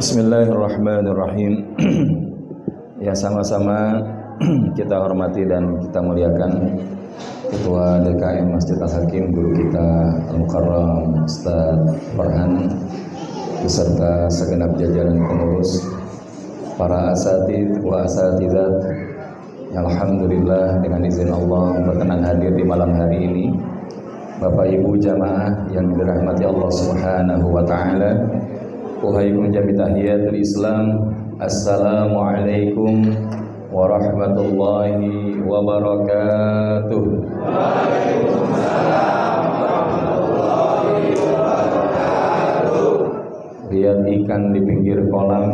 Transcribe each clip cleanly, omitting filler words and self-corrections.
Bismillahirrahmanirrahim. Ya, sama-sama kita hormati dan kita muliakan Ketua DKM Masjid Al-Hakim, guru kita Al-Mukarram Ustaz Farhan, beserta segenap jajaran pengurus, para asatidz wa asatidzat. Alhamdulillah, dengan izin Allah berkenan hadir di malam hari ini. Bapak Ibu jamaah yang dirahmati Allah Subhanahu wa taala, uhayyikum jami tahiyatul Islam. Assalamualaikum warahmatullahi wabarakatuh. Waalaikumsalam warahmatullahi wabarakatuh. Lihat ikan di pinggir kolam,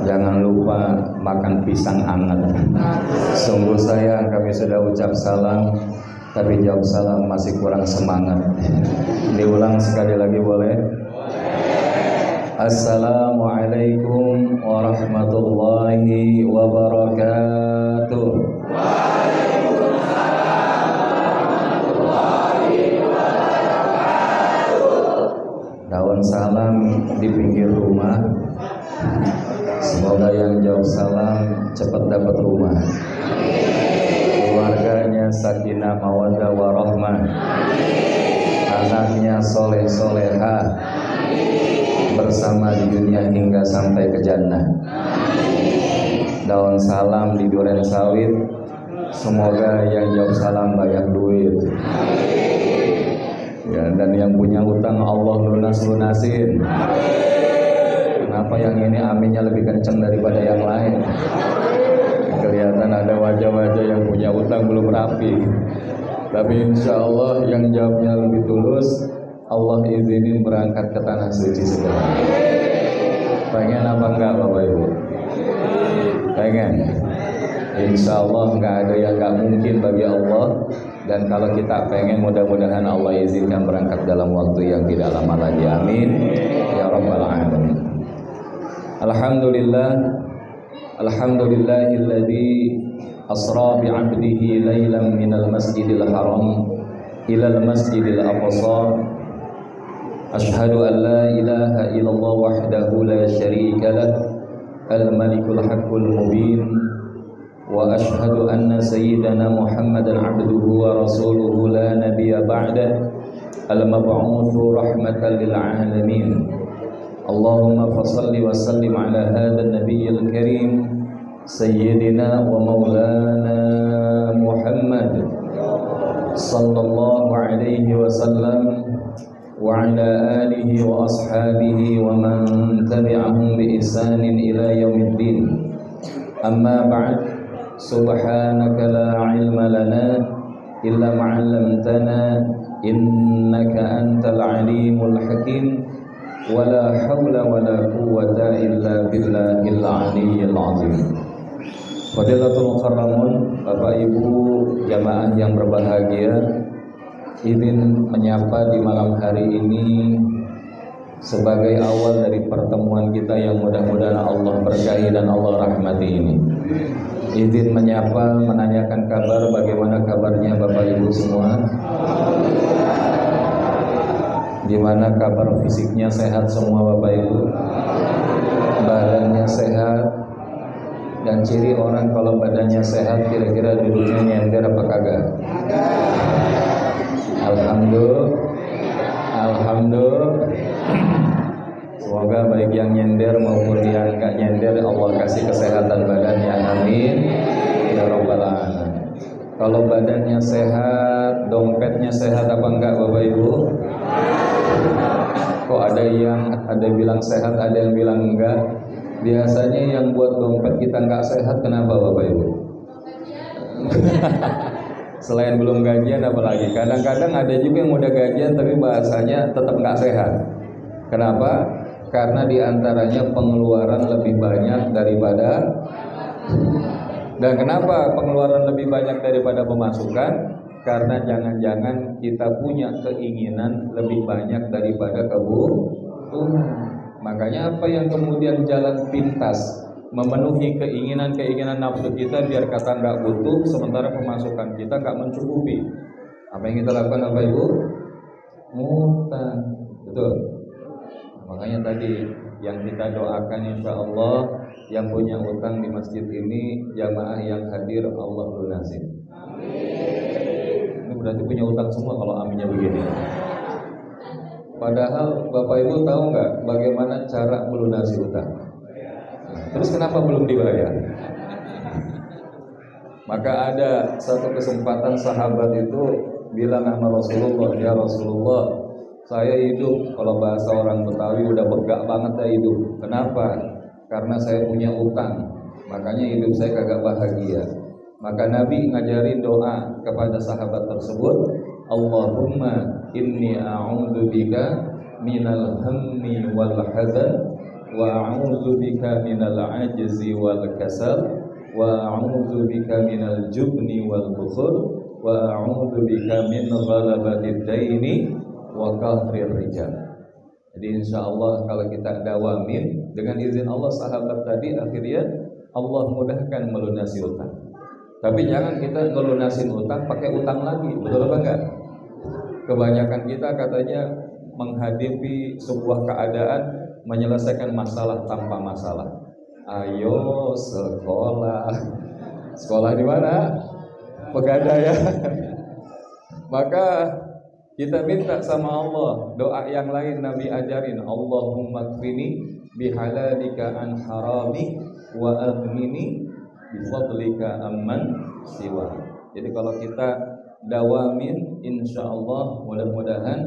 jangan lupa makan pisang hangat. Sungguh sayang kami sudah ucap salam, tapi jawab salam masih kurang semangat. Diulang sekali lagi boleh? Assalamualaikum warahmatullahi wabarakatuh. Waalaikumsalam warahmatullahi wabarakatuh. Daun salam di pinggir rumah. Semoga yang jawab salam cepat dapat rumah. Keluarganya sakinah mawaddah warahmah. Anaknya soleh solehah, bersama di dunia hingga sampai ke jannah. Daun salam di duren sawit, semoga yang jawab salam banyak duit. Ya, dan yang punya utang Allah lunasin. Kenapa yang ini aminnya lebih kencang daripada yang lain? Kelihatan ada wajah-wajah yang punya utang belum rapi. Tapi insya Allah yang jawabnya lebih tulus, Allah izinin berangkat ke tanah suci segera. Pengen apa enggak Bapak Ibu? Pengen. Insya Allah enggak ada yang enggak mungkin bagi Allah. Dan kalau kita pengen, mudah-mudahan Allah izinkan berangkat dalam waktu yang tidak lama lagi. Amin ya rabbal alamin. Alhamdulillah, alhamdulillahilladzi asra bi'abdihi lailan minal masjidil haram ilal masjidil aqsa. Ashhadu an la ilaha illallah wahdahu la syarika lah, al-malikul haqqul mubin, wa ashhadu anna sayyidana Muhammadan abduhu wa rasuluhu la nabiyya ba'dah, al-mab'utsu rahmatan lil alamin. Allahumma fassalli wa sallim ala hadzal nabiyil karim sayyidina wa maulana Muhammad sallallahu alaihi wasallam wa ala alihi wa ashabihi wa man tabi'ahum bi ihsanin ila yaumiddin. Amma ba'd, subhanaka la ilma lana illa ma 'allamtana innaka antal alimul hakim, wa la haula wa la quwwata illa billahil aliyyil azim. Fadilatul mukarramun, Bapak Ibu jamaah yang berbahagia, izin menyapa di malam hari ini sebagai awal dari pertemuan kita yang mudah-mudahan Allah berkahi dan Allah rahmati ini. Izin menyapa, menanyakan kabar, bagaimana kabarnya Bapak Ibu semua? Gimana kabar fisiknya, sehat semua Bapak Ibu? Badannya sehat? Dan ciri orang kalau badannya sehat kira-kira duduknya nyender apa kagak? Alhamdulillah. Semoga baik yang nyender maupun yang enggak nyender Allah kasih kesehatan badannya, amin ya rabbal alamin. Kalau badannya sehat, dompetnya sehat apa enggak Bapak Ibu? Kok ada bilang sehat, ada yang bilang enggak? Biasanya yang buat dompet kita enggak sehat kenapa Bapak Ibu? Selain belum gajian apalagi. Kadang-kadang ada juga yang udah gajian tapi bahasanya tetap nggak sehat. Kenapa? Karena diantaranya pengeluaran lebih banyak daripada. Dan kenapa pengeluaran lebih banyak daripada pemasukan? Karena jangan-jangan kita punya keinginan lebih banyak daripada kebutuhan. Makanya apa yang kemudian jalan pintas memenuhi keinginan nafsu kita biar kata nggak butuh, sementara pemasukan kita nggak mencukupi. Apa yang kita lakukan Bapak Ibu? Ngutang, betul. Makanya tadi yang kita doakan insya Allah yang punya utang di masjid ini, jamaah yang hadir Allah lunasin. Ini berarti punya utang semua kalau aminnya begini. Padahal Bapak Ibu tahu nggak bagaimana cara melunasi utang? Terus kenapa belum dibayar? Maka ada satu kesempatan sahabat itu bilang sama Rasulullah, ya Rasulullah, saya hidup, kalau bahasa orang Betawi udah begak banget ya hidup. Kenapa? Karena saya punya utang, makanya hidup saya kagak bahagia. Maka Nabi ngajarin doa kepada sahabat tersebut, Allahumma inni a'udzubika minal hammi wal hazan wa a'udzubika minal ajzi wal kasal wa a'udzubika minal jubni wal bukhul wa a'udzubika min ghalabatid daini wa qahrir rijal. Jadi insyaallah kalau kita dawamin dengan izin Allah, sahabat tadi akhirnya Allah mudahkan melunasi utang. Tapi jangan kita ngelunasin utang pakai utang lagi, betul apa enggak? Kebanyakan kita katanya menghadapi sebuah keadaan menyelesaikan masalah tanpa masalah. Ayo sekolah. Sekolah di mana? Pegadaian. Maka kita minta sama Allah doa yang lain Nabi ajarin, Allahumma kfini bihalalika an harami wa aghnini bifadlika amman siwa. Jadi kalau kita dawamin, insya Allah mudah-mudahan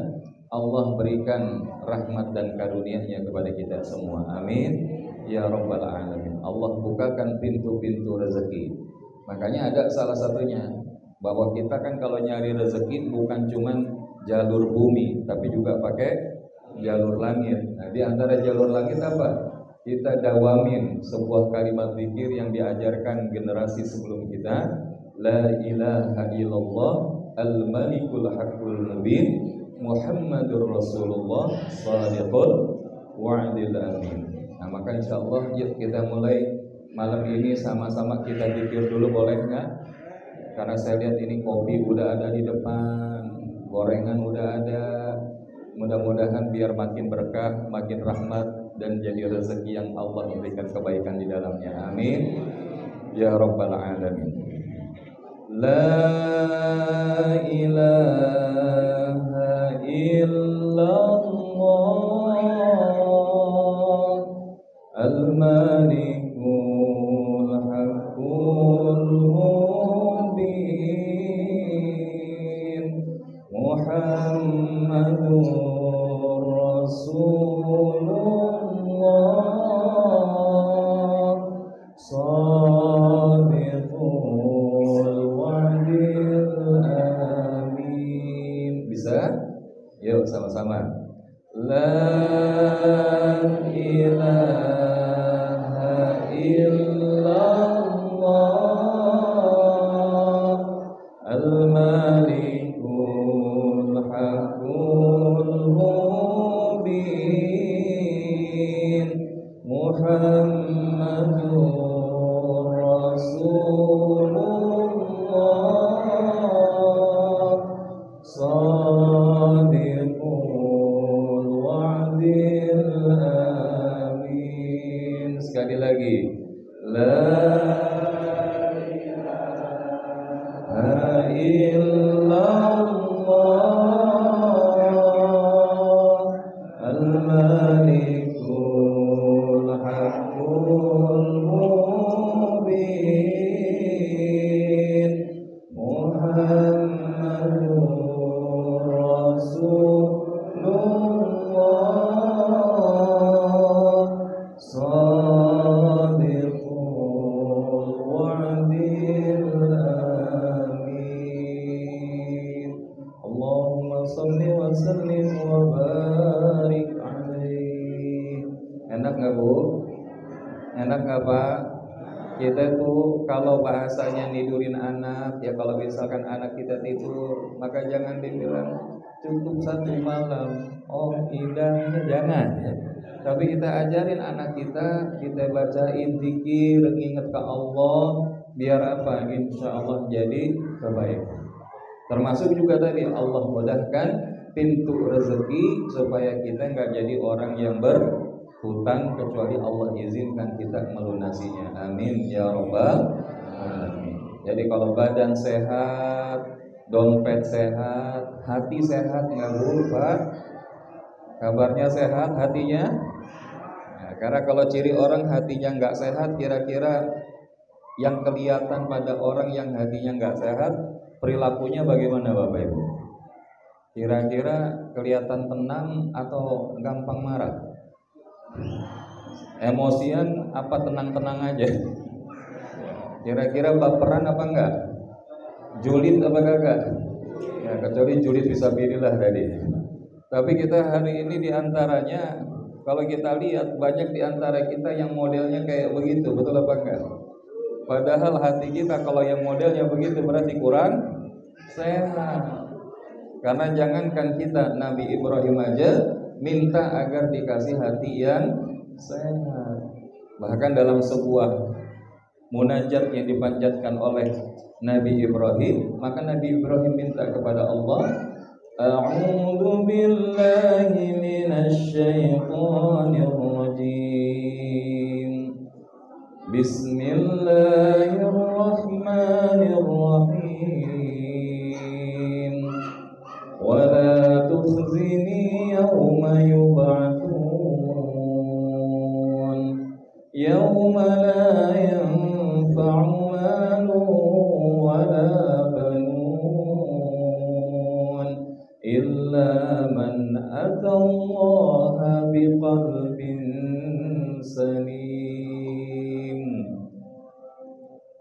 Allah berikan rahmat dan karunia-Nya kepada kita semua. Amin ya rabbal alamin. Allah bukakan pintu-pintu rezeki. Makanya ada salah satunya bahwa kita kan kalau nyari rezeki bukan cuman jalur bumi, tapi juga pakai jalur langit. Nah, di antara jalur langit apa? Kita dawamin sebuah kalimat zikir yang diajarkan generasi sebelum kita, la ilaha illallah al-malikul haqqul mubin Muhammadur Rasulullah shadiqul wa'dil amin. Nah, maka insyaallah yuk kita mulai malam ini sama-sama kita zikir dulu, boleh enggak? Karena saya lihat ini kopi udah ada di depan, gorengan udah ada. Mudah-mudahan biar makin berkah, makin rahmat, dan jadi rezeki yang Allah memberikan kebaikan di dalamnya. Amin ya rabbal alamin. La ilaha illallah al-malikul haqqul mubin Muhammadur Rasulullah shadiqul wa'dil amin. Bisa? Yuk sama-sama. La ilaha illallah al-malikul haqqul mubin Muhammadur Rasulullah shadiqul wa'dil amin. Sekali lagi, la ilaha illallah al-malikul haqqul mubin Muhammadur Rasulullah shadiqul wa'dil amin. Allahumma salli wa sallim wa barik alaihi. Enak nggak Bu? Enak nggak Pak? Kita tuh kalau bahasanya nidurin anak, ya kalau misalkan anak kita tidur, maka jangan dibilang cukup satu malam, oh indahnya, jangan ya. Tapi kita ajarin anak kita bacain zikir, ingat ke Allah, biar apa? Insya Allah jadi kebaikan. Termasuk juga tadi Allah mudahkan pintu rezeki supaya kita nggak jadi orang yang hutang kecuali Allah izinkan kita melunasinya. Amin ya rabbal alamin. Jadi kalau badan sehat, dompet sehat, hati sehat nggak Bu, Pak? Kabarnya sehat hatinya? Nah, karena kalau ciri orang hatinya nggak sehat, kira-kira yang kelihatan pada orang yang hatinya nggak sehat, perilakunya bagaimana Bapak Ibu? Kira-kira kelihatan tenang atau gampang marah? Emosian apa tenang-tenang aja? Kira-kira baperan apa enggak? Julid apa kagak? Ya, kecuali julid fisabilillah tadi. Tapi kita hari ini diantaranya, kalau kita lihat banyak diantara kita yang modelnya kayak begitu, betul apa enggak? Padahal hati kita kalau yang modelnya begitu berarti kurang sehat. Karena jangankan kita, Nabi Ibrahim aja minta agar dikasih hati yang sehat. Bahkan dalam sebuah munajat yang dipanjatkan oleh Nabi Ibrahim, maka Nabi Ibrahim minta kepada Allah, A'udzu billahi minasy syaithanir rajim. Bismillahirrahmanirrahim. Wa la tukhzini yawma yub'atsun. Yawma la yanfa'u malun wa la banun illa man atallaha biqalbin salim.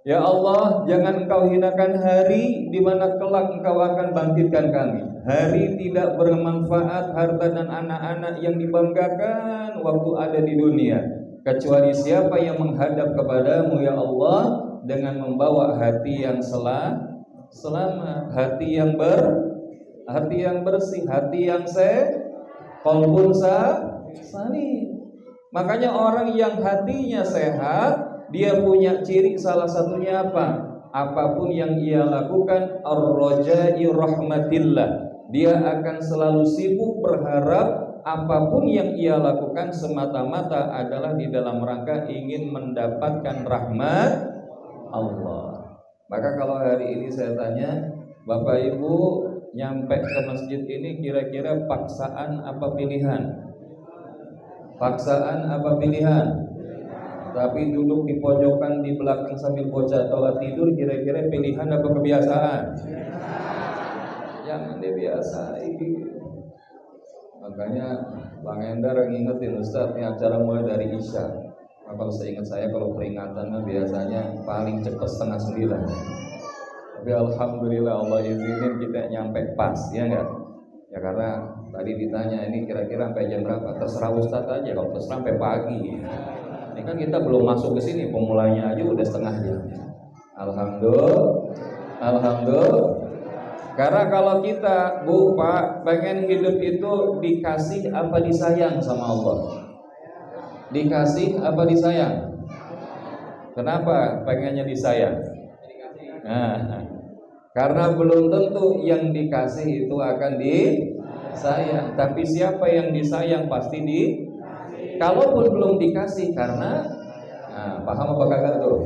Ya Allah, jangan Engkau hinakan hari di mana kelak Engkau akan bangkitkan kami. Hari tidak bermanfaat harta dan anak-anak yang dibanggakan waktu ada di dunia, kecuali siapa yang menghadap kepadamu ya Allah dengan membawa hati yang selamat, hati yang bersih, hati yang qalbun salim. Makanya orang yang hatinya sehat, dia punya ciri salah satunya apa? Apapun yang ia lakukan ar-raja'i rahmatillah. Dia akan selalu sibuk berharap apapun yang ia lakukan semata-mata adalah di dalam rangka ingin mendapatkan rahmat Allah. Maka kalau hari ini saya tanya, Bapak Ibu nyampe ke masjid ini kira-kira paksaan apa pilihan? Paksaan apa pilihan? Tapi duduk di pojokan di belakang sambil bocah tolat tidur, kira-kira pilihan apa kebiasaan? Jangan dibiasain. Makanya Bang Endar ngingetin Ustaz, ini acara mulai dari Isya. Nah, kalau seingat saya kalau peringatannya biasanya paling cepat 8:30. Tapi alhamdulillah Allah izinin kita nyampe pas, ya enggak? Ya karena tadi ditanya ini kira-kira sampai jam berapa? Terserah Ustaz aja, kalau terserah sampai pagi. Ini kan kita belum masuk ke sini, pemulanya aja udah setengah jam. Alhamdulillah. Karena kalau kita, Bu, Pak, pengen hidup itu dikasih apa disayang sama Allah? Dikasih apa disayang? Kenapa pengennya disayang? Nah, karena belum tentu yang dikasih itu akan disayang. Tapi siapa yang disayang pasti kalaupun belum dikasih, karena paham apa kagak tuh?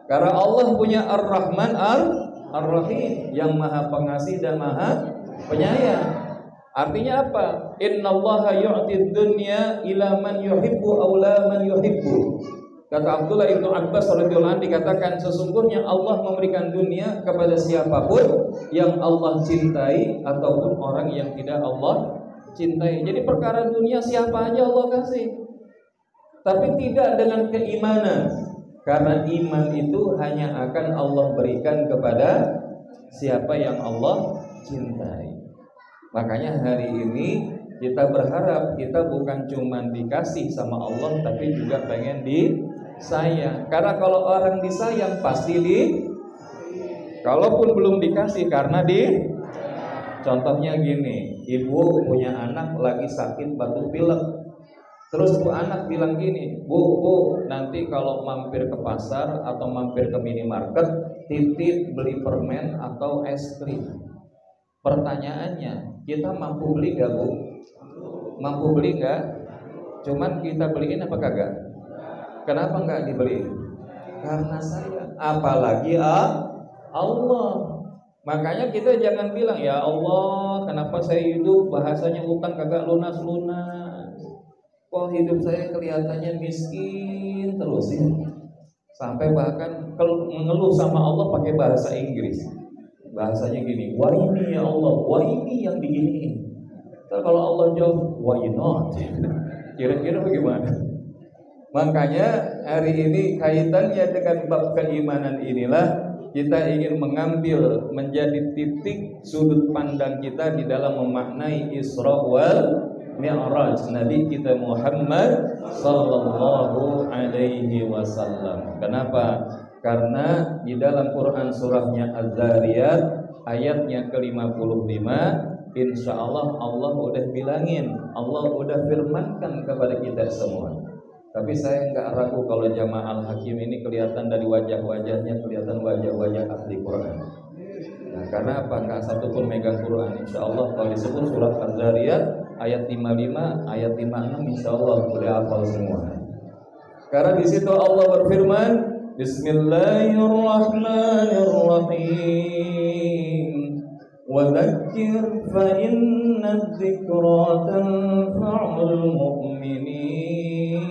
Karena Allah punya Ar-Rahman Ar-Rahim, yang Maha Pengasih dan Maha Penyayang. Artinya apa? Innallaha yu'tid dunya ila man yuhibbu aw la man yuhibbu. Kata Abdullah Ibnu Abbas radhiyallahu anhu, dikatakan sesungguhnya Allah memberikan dunia kepada siapapun yang Allah cintai ataupun orang yang tidak Allah cintai. Jadi perkara dunia siapa aja Allah kasih, tapi tidak dengan keimanan. Karena iman itu hanya akan Allah berikan kepada siapa yang Allah cintai. Makanya hari ini kita berharap kita bukan cuma dikasih sama Allah, tapi juga pengen disayang. Karena kalau orang disayang pasti kalaupun belum dikasih karena contohnya gini, ibu punya anak lagi sakit batuk pilek. Terus bu anak bilang gini, bu nanti kalau mampir ke pasar atau mampir ke minimarket, titip beli permen atau es krim. Pertanyaannya, kita mampu beli gak bu? Mampu beli gak? Cuman kita beliin apa kagak? Kenapa nggak dibeliin? Karena saya, apalagi Allah. Makanya kita jangan bilang, ya Allah, kenapa saya hidup bahasanya utang kagak lunas-lunas. Kok hidup saya kelihatannya miskin terus ya. Sampai bahkan mengeluh sama Allah pakai bahasa Inggris. Bahasanya gini, why me ya Allah, why me yang begini. Kalau Allah jawab, why not? Kira-kira bagaimana? Makanya hari ini kaitannya dengan bab keimanan inilah kita ingin mengambil menjadi titik sudut pandang kita di dalam memaknai Isra wal Mi'raj Nabi kita Muhammad sallallahu alaihi wasallam. Kenapa? Karena di dalam Quran surahnya Az-Zariyat ayatnya ke-55, insyaallah Allah udah bilangin, Allah udah firmankan kepada kita semua. Tapi saya nggak ragu kalau jamaah Al-Hakim ini kelihatan dari wajah-wajahnya, kelihatan wajah-wajah ahli Quran. Nah, karena apa? Nggak satu pun megang Quran. Insya Allah kalau disebut surat Az-Zariyat ayat 55, ayat 56, insya Allah udah hafal semua. Karena di situ Allah berfirman, Bismillahirrahmanirrahim. Wa dzakir fa inna dzikra tanfa'ul mu'minin.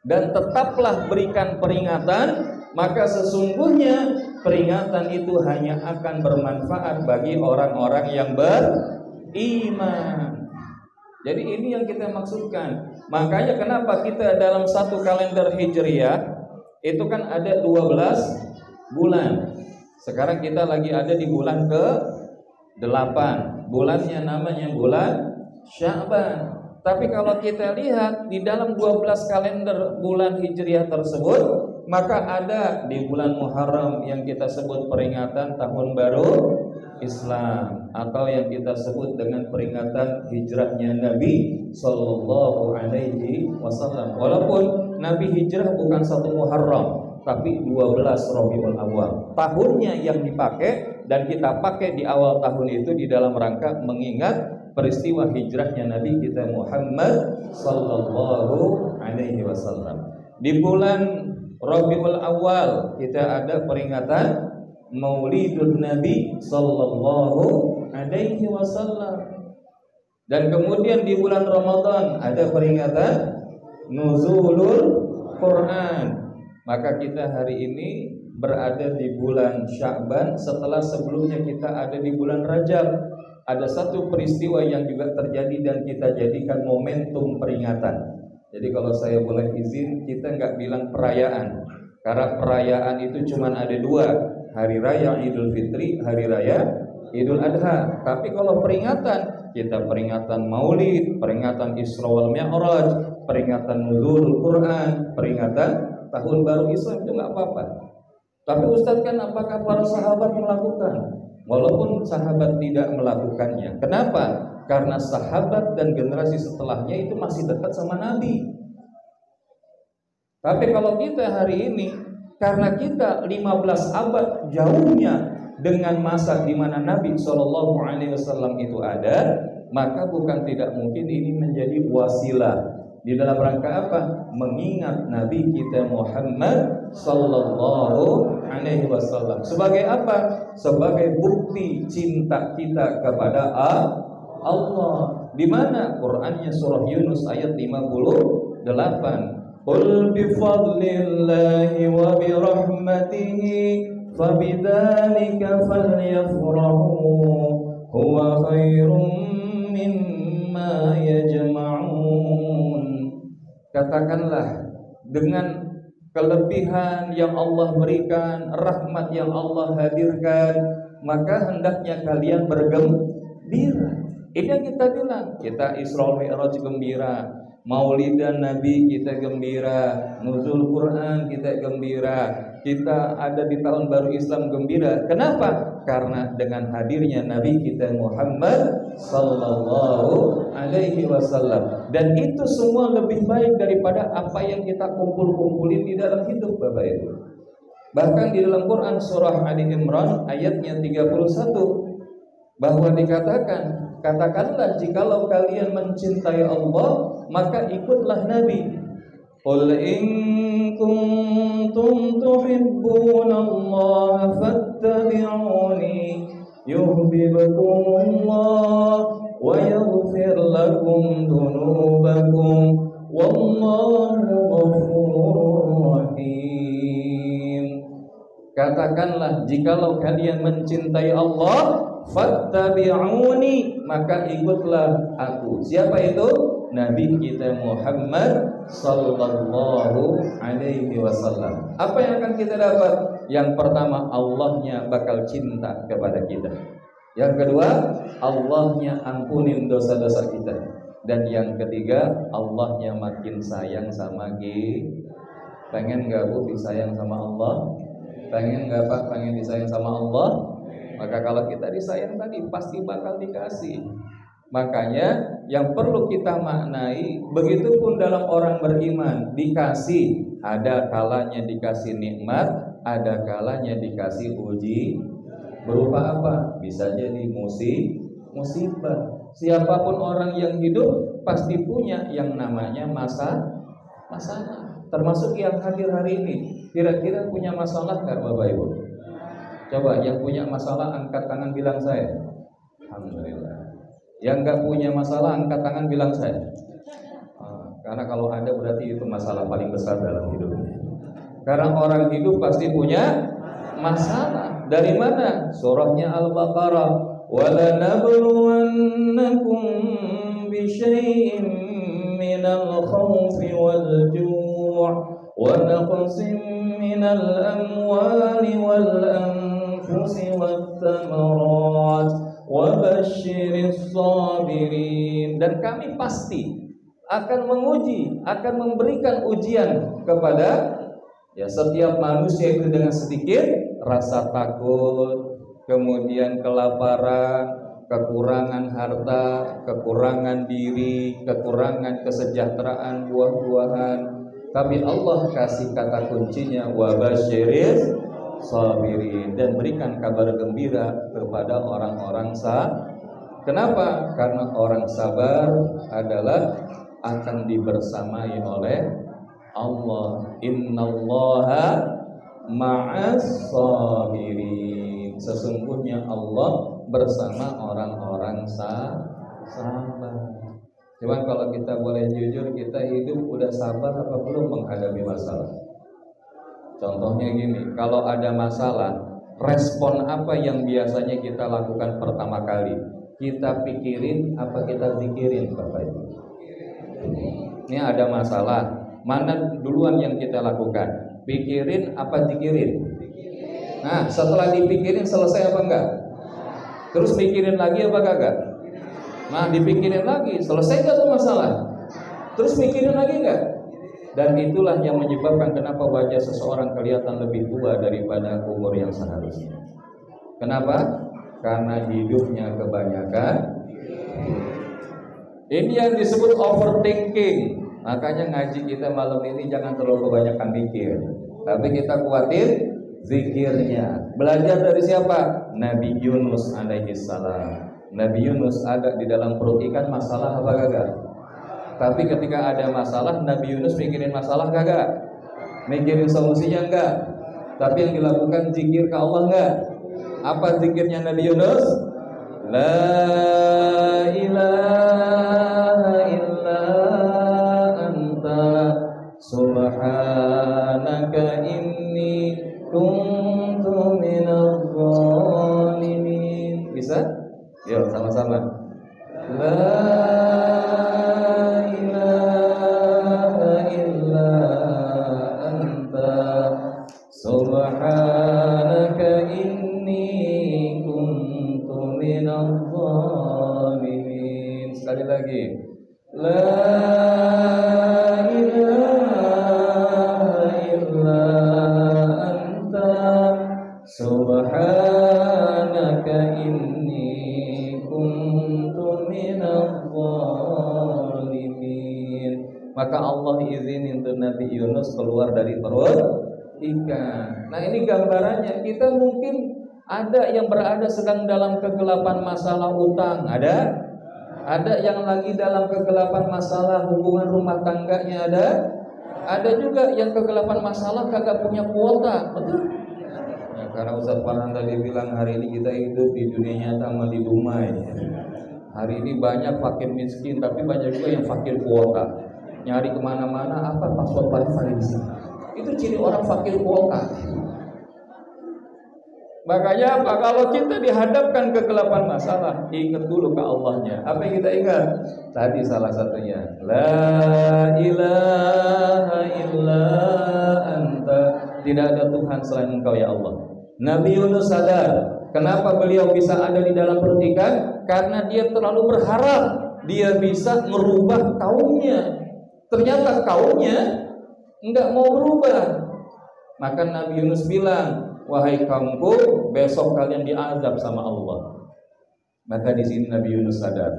Dan tetaplah berikan peringatan, maka sesungguhnya peringatan itu hanya akan bermanfaat bagi orang-orang yang beriman. Jadi ini yang kita maksudkan. Makanya kenapa kita dalam satu kalender Hijriah itu kan ada 12 bulan. Sekarang kita lagi ada di bulan ke-8. Bulannya namanya bulan Sya'ban. Tapi kalau kita lihat di dalam 12 kalender bulan Hijriah tersebut, maka ada di bulan Muharram yang kita sebut peringatan tahun baru Islam, atau yang kita sebut dengan peringatan hijrahnya Nabi sallallahu alaihi wasallam. Walaupun Nabi hijrah bukan 1 Muharram, tapi 12 Rabiul Awal. Tahunnya yang dipakai dan kita pakai di awal tahun itu di dalam rangka mengingat peristiwa hijrahnya Nabi kita Muhammad sallallahu alaihi wasallam. Di bulan Rabiul Awal kita ada peringatan Maulidun Nabi sallallahu alaihi wasallam. Dan kemudian di bulan Ramadan ada peringatan Nuzulul Quran. Maka kita hari ini berada di bulan Sya'ban setelah sebelumnya kita ada di bulan Rajab. Ada satu peristiwa yang juga terjadi dan kita jadikan momentum peringatan. Jadi kalau saya boleh izin, kita nggak bilang perayaan, karena perayaan itu cuma ada 2, Hari Raya Idul Fitri, Hari Raya Idul Adha. Tapi kalau peringatan, kita peringatan Maulid, peringatan Isra wal Mi'raj, peringatan Nuzulul Quran, peringatan Tahun Baru Islam, itu nggak apa-apa. Tapi Ustadz, kan apakah para sahabat melakukan? Walaupun sahabat tidak melakukannya. Kenapa? Karena sahabat dan generasi setelahnya itu masih dekat sama Nabi. Tapi kalau kita hari ini, karena kita 15 abad jauhnya dengan masa di mana Nabi SAW itu ada, maka bukan tidak mungkin ini menjadi wasilah di dalam rangka apa? Mengingat Nabi kita Muhammad sallallahu alaihi wasallam. Sebagai apa? Sebagai bukti cinta kita kepada Allah. Di mana? Qur'annya surah Yunus ayat 58. Qul bi fadlillahi wa bi rahmatihi fabidzalika falyafrahu huwa khairum mimma yajma'un. Katakanlah, dengan kelebihan yang Allah berikan, rahmat yang Allah hadirkan, maka hendaknya kalian bergembira. Ini yang kita bilang, kita Isra Mi'raj gembira, Maulidan Nabi kita gembira, Nuzul Quran kita gembira, kita ada di tahun baru Islam gembira. Kenapa? Karena dengan hadirnya Nabi kita Muhammad sallallahu alaihi wasallam. Dan itu semua lebih baik daripada apa yang kita kumpul-kumpulin di dalam hidup, Bapak Ibu. Bahkan di dalam Quran surah Ali Imran ayatnya 31, bahwa katakanlah jikalau kalian mencintai Allah maka ikutlah Nabi. Qul in kuntum tuhibbunallaha fattabi'uni yuhibbukumullah wa yaghfir lakum dhunubakum wallahu ghafurur rahim. Katakanlah jikalau kalian mencintai Allah, fattabi'uni, maka ikutlah aku. Siapa itu? Nabi kita Muhammad sallallahu alaihi wasallam. Apa yang akan kita dapat? Yang pertama, Allahnya bakal cinta kepada kita. Yang kedua, Allahnya ampunin dosa-dosa kita. Dan yang ketiga, Allahnya makin sayang sama kita. Pengen gak Bu disayang sama Allah? Pengen gak Pak pengen disayang sama Allah? Maka kalau kita disayang tadi pasti bakal dikasih. Makanya yang perlu kita maknai, begitupun dalam orang beriman, dikasih, ada kalanya dikasih nikmat, ada kalanya dikasih uji. Berupa apa? Bisa jadi musibah. Siapapun orang yang hidup pasti punya yang namanya masalah. Termasuk yang hadir hari ini. Kira-kira punya masalah nggak Bapak Ibu? Coba yang punya masalah angkat tangan bilang saya. Alhamdulillah. Yang nggak punya masalah angkat tangan bilang saya. Karena kalau ada berarti itu masalah paling besar dalam hidupnya. Karena orang hidup pasti punya masalah. Dari mana? Surahnya Al-Baqarah. Wala nabluwannakum bisyai'in minal khawfi wal ju' wa naqsim minal amwali wal anfusi wat thamarat wabasyiris sabirin. Dan kami pasti akan menguji, akan memberikan ujian kepada setiap manusia itu dengan sedikit rasa takut, kemudian kelaparan, kekurangan harta, kekurangan diri, kekurangan kesejahteraan, buah-buahan. Tapi Allah kasih kata kuncinya wabasyiris sabirin, dan berikan kabar gembira kepada orang-orang Kenapa? Karena orang sabar adalah akan dibersamai oleh Allah. Innallaha ma'as sabirin. Sesungguhnya Allah bersama orang-orang sabar. Cuman kalau kita boleh jujur, kita hidup udah sabar apa belum menghadapi masalah? Contohnya gini, kalau ada masalah, respon apa yang biasanya kita lakukan pertama kali? Kita pikirin apa kita zikirin, Bapak Ibu? Ini ada masalah, mana duluan yang kita lakukan? Pikirin apa zikirin? Nah, setelah dipikirin selesai apa enggak? Terus pikirin lagi apa kagak? Nah, dipikirin lagi, selesai enggak tuh masalah? Terus pikirin lagi enggak? Dan itulah yang menyebabkan kenapa wajah seseorang kelihatan lebih tua daripada umur yang seharusnya. Kenapa? Karena hidupnya kebanyakan. Ini yang disebut overthinking. Makanya ngaji kita malam ini jangan terlalu kebanyakan mikir, tapi kita kuatin zikirnya. Belajar dari siapa? Nabi Yunus alaihi salam. Nabi Yunus ada di dalam perut ikan, masalah apa kagak? Tapi ketika ada masalah, Nabi Yunus mikirin masalah kagak? Mikirin solusinya enggak? Tapi yang dilakukan zikir ke Allah enggak? Apa zikirnya Nabi Yunus? La ilaha illa anta subhanaka inni kuntu minadh dhalimin. Bisa? Yuk sama-sama. La subhanaka inni kuntu minadh dhalimin. Sekali lagi. La ilaha illa anta subhanaka inni kuntu minadh dhalimin. Maka Allah izinin untuk Nabi Yunus keluar dari perut ikan. Nah, ini gambarannya. Kita mungkin Ada yang berada sedang dalam kegelapan masalah utang, ada yang lagi dalam kegelapan masalah hubungan rumah tangganya, ada juga yang kegelapan masalah kagak punya kuota, betul? Ya, karena Ustaz Farhan tadi bilang hari ini kita hidup di dunia nyata sama di Dumai. Hari ini banyak fakir miskin, tapi banyak juga yang fakir kuota. Nyari kemana-mana apa password wifi di sini. Itu ciri orang fakir kuota. Makanya apa? Kalau kita dihadapkan kegelapan masalah, ingat dulu ke Allahnya. Apa yang kita ingat? Tadi salah satunya, La ilaha illa anta. Tidak ada Tuhan selain Engkau ya Allah. Nabi Yunus sadar. Kenapa beliau bisa ada di dalam perut ikan? Karena dia terlalu berharap dia bisa merubah kaumnya. Ternyata kaumnya enggak mau berubah. Maka Nabi Yunus bilang, wahai kaumku, besok kalian diazab sama Allah. Maka di sini Nabi Yunus sadar.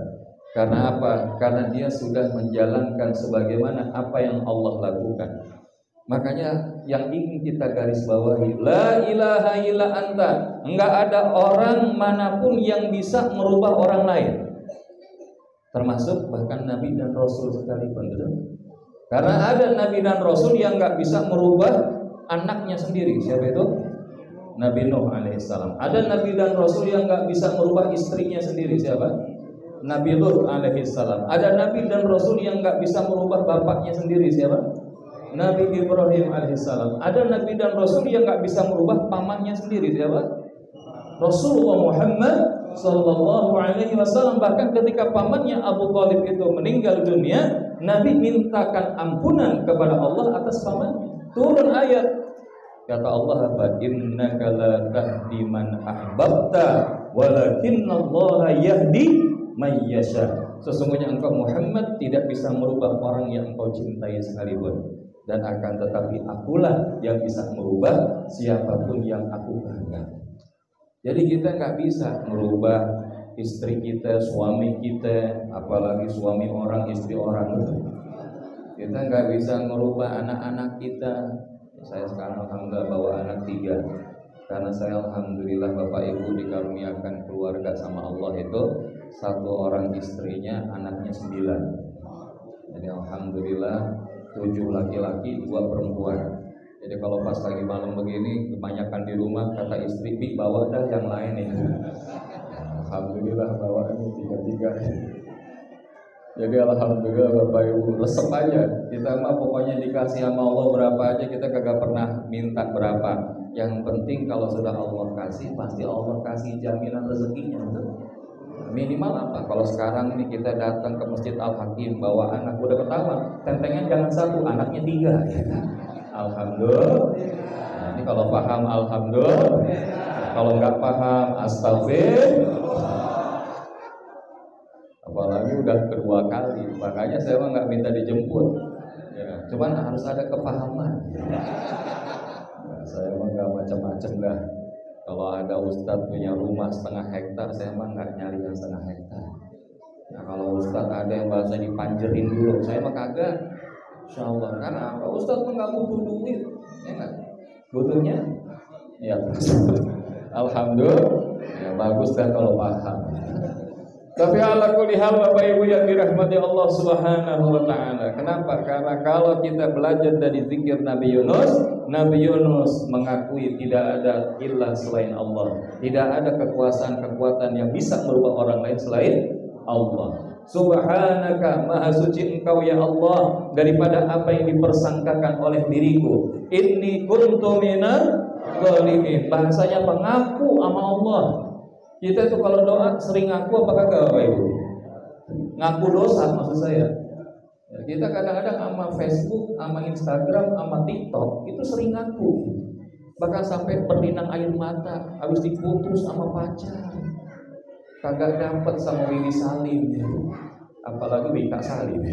Karena apa? Karena dia sudah menjalankan sebagaimana apa yang Allah lakukan. Makanya yang ingin kita garis bawahi, la ilaha illa anta. Enggak ada orang manapun yang bisa merubah orang lain, termasuk bahkan Nabi dan Rasul sekalipun. Karena ada Nabi dan Rasul yang enggak bisa merubah anaknya sendiri. Siapa itu? Nabi Nuh alaihissalam. Ada Nabi dan Rasul yang enggak bisa merubah istrinya sendiri. Siapa? Nabi Lut alaihissalam. Ada Nabi dan Rasul yang enggak bisa merubah bapaknya sendiri. Siapa? Nabi Ibrahim alaihissalam. Ada Nabi dan Rasul yang enggak bisa merubah pamannya sendiri. Siapa? Rasulullah Muhammad sallallahu alaihi wasallam. Bahkan ketika pamannya Abu Thalib itu meninggal dunia, Nabi mintakan ampunan kepada Allah atas pamannya. Turun ayat, kata Allah apa? Innaka la tahdi man ahbabta walakinallaha yahdi man yasha. Sesungguhnya engkau Muhammad tidak bisa merubah orang yang engkau cintai sekalipun, dan akan tetapi akulah yang bisa merubah siapapun yang aku kehendaki. Jadi kita nggak bisa merubah istri kita, suami kita, apalagi suami orang, istri orang. Kita nggak bisa merubah anak-anak kita. Saya sekarang alhamdulillah bawa anak 3. Karena saya alhamdulillah Bapak Ibu dikaruniakan keluarga sama Allah itu 1 orang istrinya, anaknya 9. Jadi alhamdulillah 7 laki-laki, 2 perempuan. Jadi kalau pas lagi malam begini kebanyakan di rumah, kata istri, "Bi, bawa dah yang lain ya." Alhamdulillah bawaannya 3. Jadi alhamdulillah Bapak Ibu lesep aja. Kita mah pokoknya dikasih sama Allah berapa aja, kita kagak pernah minta berapa. Yang penting kalau sudah Allah kasih, pasti Allah kasih jaminan rezekinya. Minimal apa? Kalau sekarang ini kita datang ke Masjid Al-Hakim bawa anak, udah ketahuan tentengnya jangan 1, anaknya 3. Alhamdulillah. Nah, ini kalau paham alhamdulillah, kalau nggak paham astagfirullah. Apalagi udah kedua kali, makanya saya mah nggak minta dijemput. Ya, cuman harus ada kepahaman. Nah, saya mah nggak macam-macam dah. Kalau ada ustadz punya rumah 1/2 hektar, saya mah nggak nyari yang 1/2 hektar. Nah, kalau ustadz ada yang bahasa dipanjerin dulu, saya mah kagak. Insya Allah. Karena apa? Ustadz mah nggak butuh duit, ya nggak? Butuhnya, ya alhamdulillah, ya bagus kan kalau paham. Tapi ala kulli hal Bapak Ibu yang dirahmati Allah Subhanahu wa taala. Kenapa? Karena kalau kita belajar dari zikir Nabi Yunus mengakui tidak ada ilah selain Allah. Tidak ada kekuasaan-kekuatan yang bisa merubah orang lain selain Allah. Subhanaka, maha suci Engkau ya Allah daripada apa yang dipersangkakan oleh diriku. Inni kuntu minadz zalimin. Bahasanya mengaku sama Allah. Kita itu kalau doa sering ngaku apa kagak Bapak Ibu? Ngaku dosa maksud saya. Ya, kita kadang-kadang sama Facebook, sama Instagram, sama TikTok itu sering ngaku. Bahkan sampai berlinang air mata habis diputus sama pacar. Kagak dapat sama Willy Salim. Apalagi Wika Salim.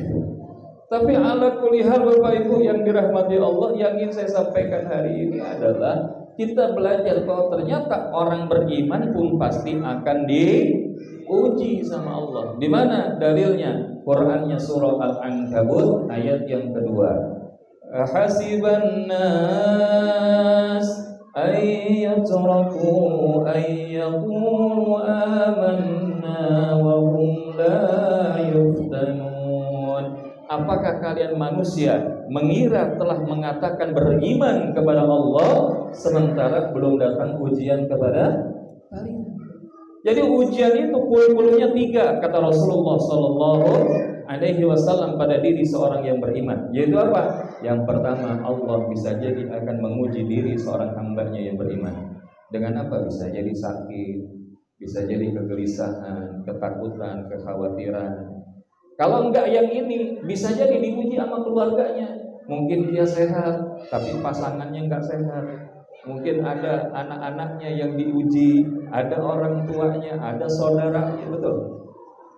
Tapi ala kulli hal Bapak Ibu yang dirahmati Allah, yang ingin saya sampaikan hari ini adalah kita belajar bahwa ternyata orang beriman pun pasti akan diuji sama Allah. Di mana dalilnya? Qur'annya surah Al-Ankabut ayat yang kedua. Hasiban nas ayyatraku ayyaqulu amanna wa hum la yuftanun. Apakah kalian manusia mengira telah mengatakan beriman kepada Allah sementara belum datang ujian kepada kalian? Jadi ujian itu kurikulumnya 3 kata Rasulullah Sallallahu Alaihi Wasallam pada diri seorang yang beriman. Yaitu apa? Yang pertama, Allah bisa jadi akan menguji diri seorang hambanya yang beriman. Dengan apa? Bisa jadi sakit, bisa jadi kegelisahan, ketakutan, kekhawatiran. Kalau enggak yang ini, bisa jadi diuji sama keluarganya. Mungkin dia sehat, tapi pasangannya enggak sehat. Mungkin ada anak-anaknya yang diuji, ada orang tuanya, ada saudaranya, betul.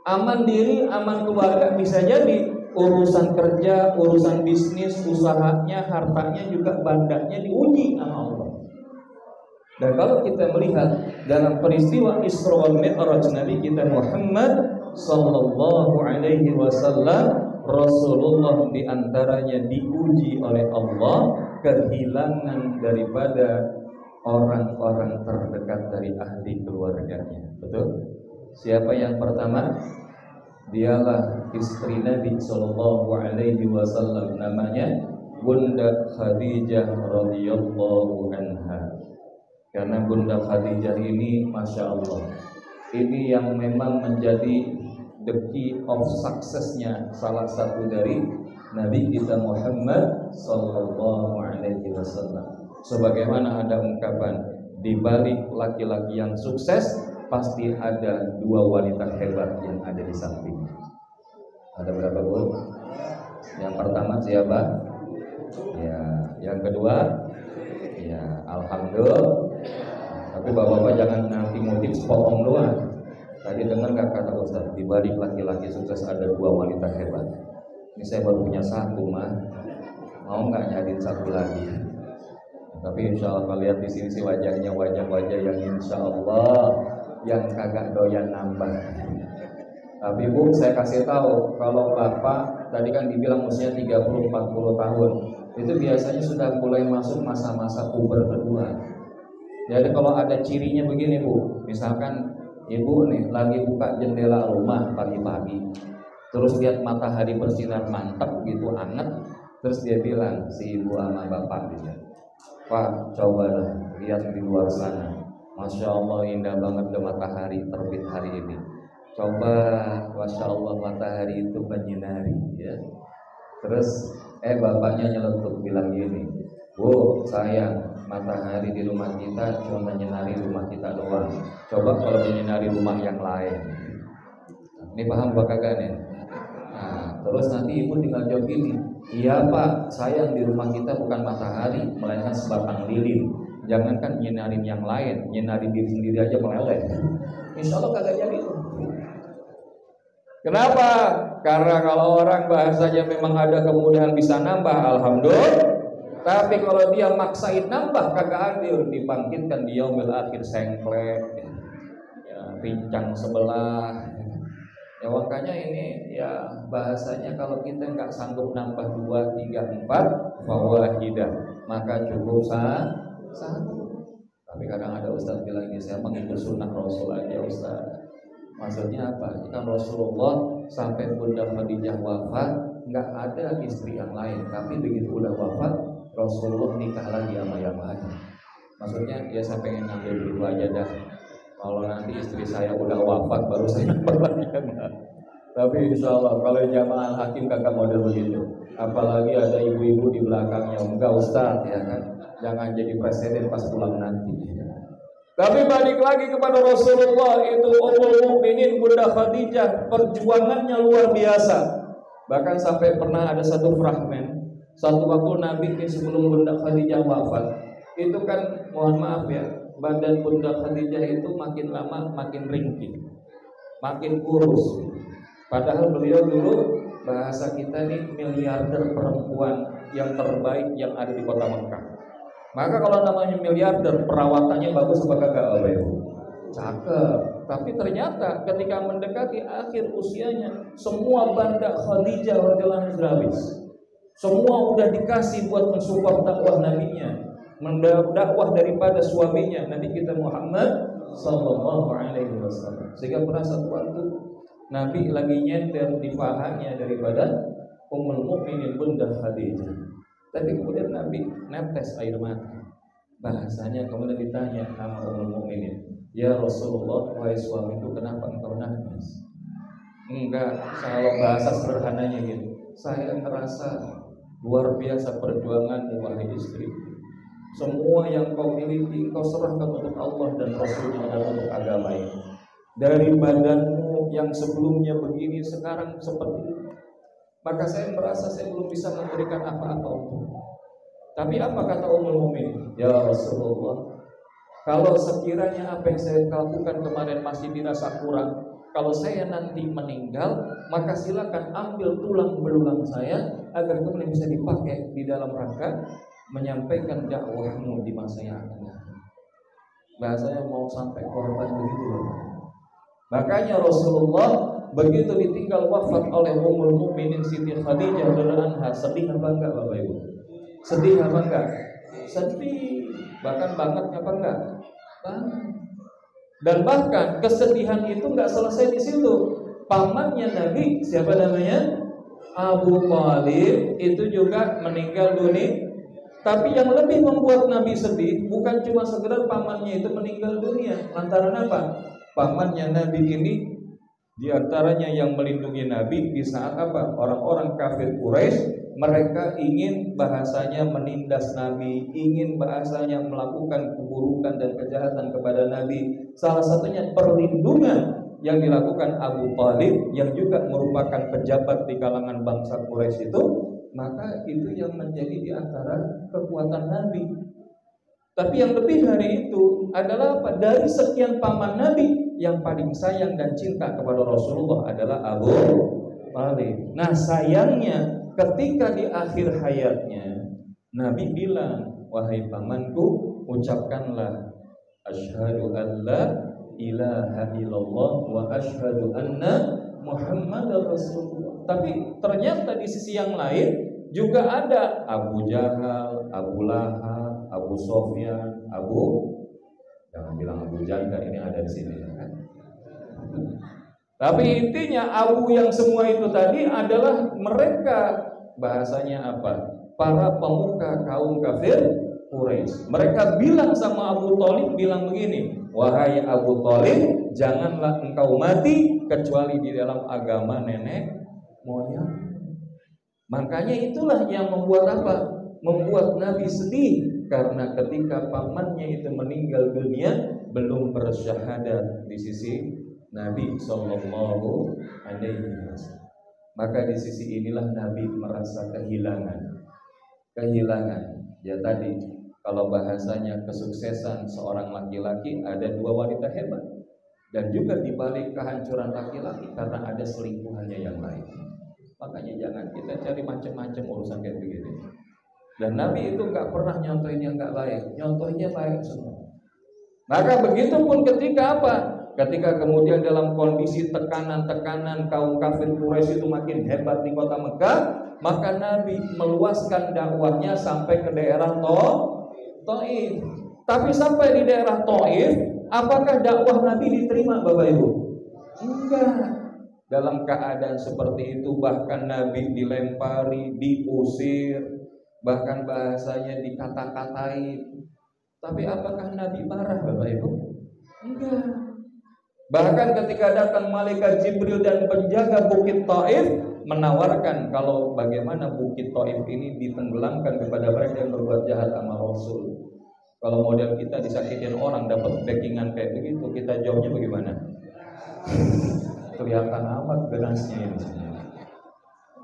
Aman diri, aman keluarga, bisa jadi urusan kerja, urusan bisnis, usahanya, hartanya juga bandanya diuji sama Allah. Dan kalau kita melihat dalam peristiwa Isra wal Mi'raj Nabi kita Muhammad Sallallahu Alaihi Wasallam, Rasulullah diantaranya diuji oleh Allah kehilangan daripada orang-orang terdekat dari ahli keluarganya. Betul? Siapa yang pertama? Dialah istri Nabi Sallallahu Alaihi Wasallam, namanya Bunda Khadijah radhiyallahu anha. Karena Bunda Khadijah ini, masya Allah, ini yang memang menjadi the key of suksesnya salah satu dari Nabi kita Muhammad Sallallahu Alaihi Wasallam. Sebagaimana ada ungkapan, di balik laki-laki yang sukses pasti ada 2 wanita hebat yang ada di samping. Ada berapa, Bu? Yang pertama siapa? Ya, yang kedua? Ya, alhamdulillah. Tapi bapak-bapak jangan nanti motif sepotong doang. Tadi dengar nggak kata Ustaz, di balik laki-laki sukses ada 2 wanita hebat. Ini saya baru punya 1 mah. Mau nggak nyariin 1 lagi? Tapi insya Allah lihat di sini sih wajahnya wajah-wajah yang insya Allah yang kagak doyan nambah. Tapi Bu, saya kasih tahu, kalau bapak tadi kan dibilang usianya 30-40 tahun, itu biasanya sudah mulai masuk masa-masa puber kedua. Jadi kalau ada cirinya begini Bu, misalkan ibu nih lagi buka jendela rumah pagi-pagi, terus lihat matahari bersinar mantap gitu, hangat, terus dia bilang si ibu sama bapak gitu, Pak, cobalah lihat di luar sana, masya Allah indah banget ke matahari terbit hari ini. Coba, masya Allah matahari itu menyinari, ya. Terus bapaknya nyeletuk bilang gini, Bu, sayang, matahari di rumah kita cuma menyinari rumah kita doang. Coba kalau menyinari rumah yang lain. Ini paham Pak kagak nih? Nah, terus nanti ibu tinggal jawab gini, iya Pak, sayang di rumah kita bukan matahari, melainkan sebatang lilin. Jangankan nyinarin yang lain, nyinarin diri sendiri aja meleleh. Insya Allah kagak jadi itu. Kenapa? Karena kalau orang bahasanya memang ada kemudahan bisa nambah, alhamdulillah. Tapi kalau dia maksain nambah, kagak adil. Dibangkitkan di yaumil akhir sengklek, ya, pincang sebelah. Ya makanya ini ya bahasanya kalau kita nggak sanggup nambah 2, 3, 4 fawahidah, maka cukup 1. Tapi kadang ada ustaz bilang ini saya mengikut sunnah Rasul aja ustaz. Maksudnya apa? Kan Rasulullah sampai Bunda Khadijah wafat nggak ada istri yang lain, tapi begitu udah wafat Rasulullah nikah lagi sama yang lain. Maksudnya ya saya pengen ngambil dulu aja dah. Kalau nanti istri saya udah wafat baru saya nambah lagi enggak. Tapi insya Allah kalau jamaah hakim kagak model begitu. Apalagi ada ibu-ibu di belakangnya, enggak Ustaz ya kan. Jangan jadi presiden pas pulang nanti. Tapi balik lagi kepada Rasulullah, itu Ummul Mukminin Bunda Khadijah, perjuangannya luar biasa. Bahkan sampai pernah ada satu fragmen, satu waktu Nabi ini sebelum Bunda Khadijah wafat, itu kan mohon maaf ya, badan Bunda Khadijah itu makin lama makin ringkih, makin kurus. Padahal beliau dulu bahasa kita nih miliarder perempuan yang terbaik yang ada di kota Mekah. Maka kalau namanya miliarder, perawatannya bagus apa kagak? Cakep. Tapi ternyata ketika mendekati akhir usianya, semua banda Khadijah radhiyallahu anha habis. Semua udah dikasih buat mensupport dakwah nabinya. mendakwah daripada suaminya Nabi kita Muhammad sallallahu alaihi wasallam. Sehingga pernah satu waktu Nabi lagi nyender di pahanya daripada Ummul Mukminin Bunda Khadijah. Tapi kemudian Nabi netes air mata. Bahasanya kemudian ditanya sama Ummul Mukminin, "Ya Rasulullah, wahai suamiku, kenapa engkau nangis?" Enggak, kalau bahasa sederhananya gitu, saya merasa luar biasa perjuanganmu wahai istri. Semua yang kau miliki kau serahkan untuk Allah dan Rasulnya dan untuk agama ini. Dari badanmu yang sebelumnya begini sekarang seperti ini, maka saya merasa saya belum bisa memberikan apa-apa untukmu. Tapi apa kata Ummul Mukminin? Ya Rasulullah, kalau sekiranya apa yang saya lakukan kemarin masih dirasa kurang, kalau saya nanti meninggal, maka silakan ambil tulang belulang saya agar kemudian bisa dipakai di dalam rangka menyampaikan dakwahmu di masa yang akan datang. Bahasanya mau sampai korban begitu loh. Makanya Rasulullah begitu ditinggal wafat oleh Ummul Mukminin Siti Khadijah radhiyallahu anha, sedih apa enggak Bapak Ibu? Sedih apa enggak? Sedih, bahkan banget apa enggak? Banget. Dan bahkan kesedihan itu enggak selesai di situ. Pamannya Nabi, siapa namanya? Abu Thalib, itu juga meninggal dunia. Tapi yang lebih membuat Nabi sedih bukan cuma sekedar pamannya itu meninggal dunia. Lantaran apa? Pamannya Nabi ini diantaranya yang melindungi Nabi di saat apa? Orang-orang kafir Quraisy, mereka ingin bahasanya menindas Nabi, ingin bahasanya melakukan keburukan dan kejahatan kepada Nabi. Salah satunya perlindungan yang dilakukan Abu Thalib yang juga merupakan pejabat di kalangan bangsa Quraisy itu, maka itu yang menjadi di antara kekuatan Nabi. Tapi yang lebih dari itu adalah apa? Dari sekian paman Nabi, yang paling sayang dan cinta kepada Rasulullah adalah Abu Thalib. Nah sayangnya ketika di akhir hayatnya Nabi bilang, "Wahai pamanku, ucapkanlah asyhadu an la ilaha illallah wa asyhadu anna Muhammadar Rasulullah." Tapi ternyata di sisi yang lain juga ada Abu Jahal, Abu Lahab, Abu Sofyan, jangan bilang Abu Janda, ini ada di sini kan. Tapi intinya Abu yang semua itu tadi adalah mereka, bahasanya apa? Para pemuka kaum kafir Quraisy. Mereka bilang sama Abu Thalib, bilang begini, "Wahai Abu Thalib, janganlah engkau mati kecuali di dalam agama nenek moyang." Makanya itulah yang membuat apa? Membuat Nabi sedih, karena ketika pamannya itu meninggal dunia belum bersyahadat di sisi Nabi sallallahu alaihi wasallam. Maka di sisi inilah Nabi merasa kehilangan. Ya tadi, kalau bahasanya kesuksesan seorang laki-laki ada dua wanita hebat, dan juga dibalik kehancuran laki-laki karena ada selingkuhannya yang lain. Makanya jangan kita cari macam-macam urusan kayak begini. Dan Nabi itu nggak pernah nyontohin yang nggak baik, nyontohinnya baik semua. Maka begitu pun ketika apa? Ketika kemudian dalam kondisi tekanan-tekanan kaum kafir Quraisy itu makin hebat di kota Mekah, maka Nabi meluaskan dakwahnya sampai ke daerah Taif. Tapi sampai di daerah Taif, apakah dakwah Nabi diterima Bapak Ibu? Enggak. Dalam keadaan seperti itu bahkan Nabi dilempari, diusir, bahkan bahasanya dikata-katai. Tapi apakah Nabi marah Bapak Ibu? Enggak. Bahkan ketika datang malaikat Jibril dan penjaga bukit Taif menawarkan kalau bagaimana bukit Taif ini ditenggelamkan kepada mereka yang berbuat jahat sama Rasul. Kalau model kita disakitin orang dapat backingan kayak begitu, kita jawabnya bagaimana? Kelihatan amat ganasnya ini.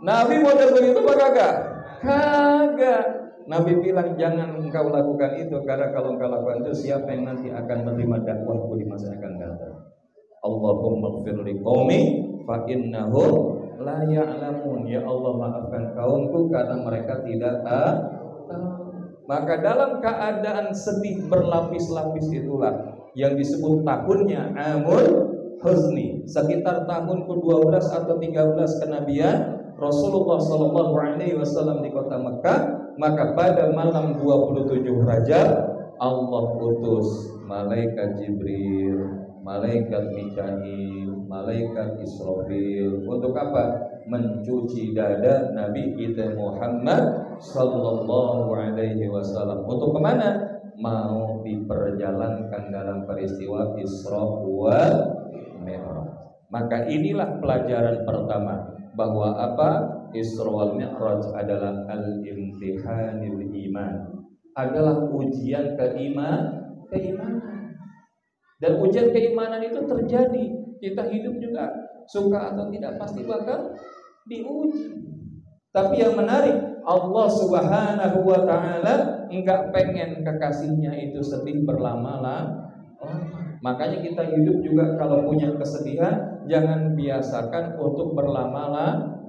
Nabi model begitu apa kagak? Kagak. Nabi bilang jangan engkau lakukan itu, karena kalau engkau lakukan itu siapa yang nanti akan menerima dakwahku di masa yang akan datang? Allahumma ighfir li qaumi fa innahum la ya'lamun. Ya Allah, maafkan kaumku karena mereka tidak tahu. Maka dalam keadaan sedih berlapis-lapis itulah yang disebut tahunnya Amul Huzni, sekitar tahun ke-12 atau 13 kenabian Rasulullah sallallahu alaihi wasallam di kota Mekah. Maka pada malam 27 Rajab Allah utus malaikat Jibril, malaikat Mikail, malaikat Israfil. Untuk apa? Mencuci dada Nabi kita Muhammad sallallahu alaihi wasallam. Untuk kemana? Mau diperjalankan dalam peristiwa Isra wal Mi'raj. Maka inilah pelajaran pertama, bahwa apa? Isra wal Mi'raj adalah al-imtihanil iman, adalah ujian keimanan. Dan ujian keimanan itu terjadi. Kita hidup juga, suka atau tidak, pasti bakal diuji. Tapi yang menarik, Allah Subhanahu wa ta'ala enggak pengen kekasihnya itu sedih berlama-lama. Makanya kita hidup juga kalau punya kesedihan, jangan biasakan untuk berlama-lama.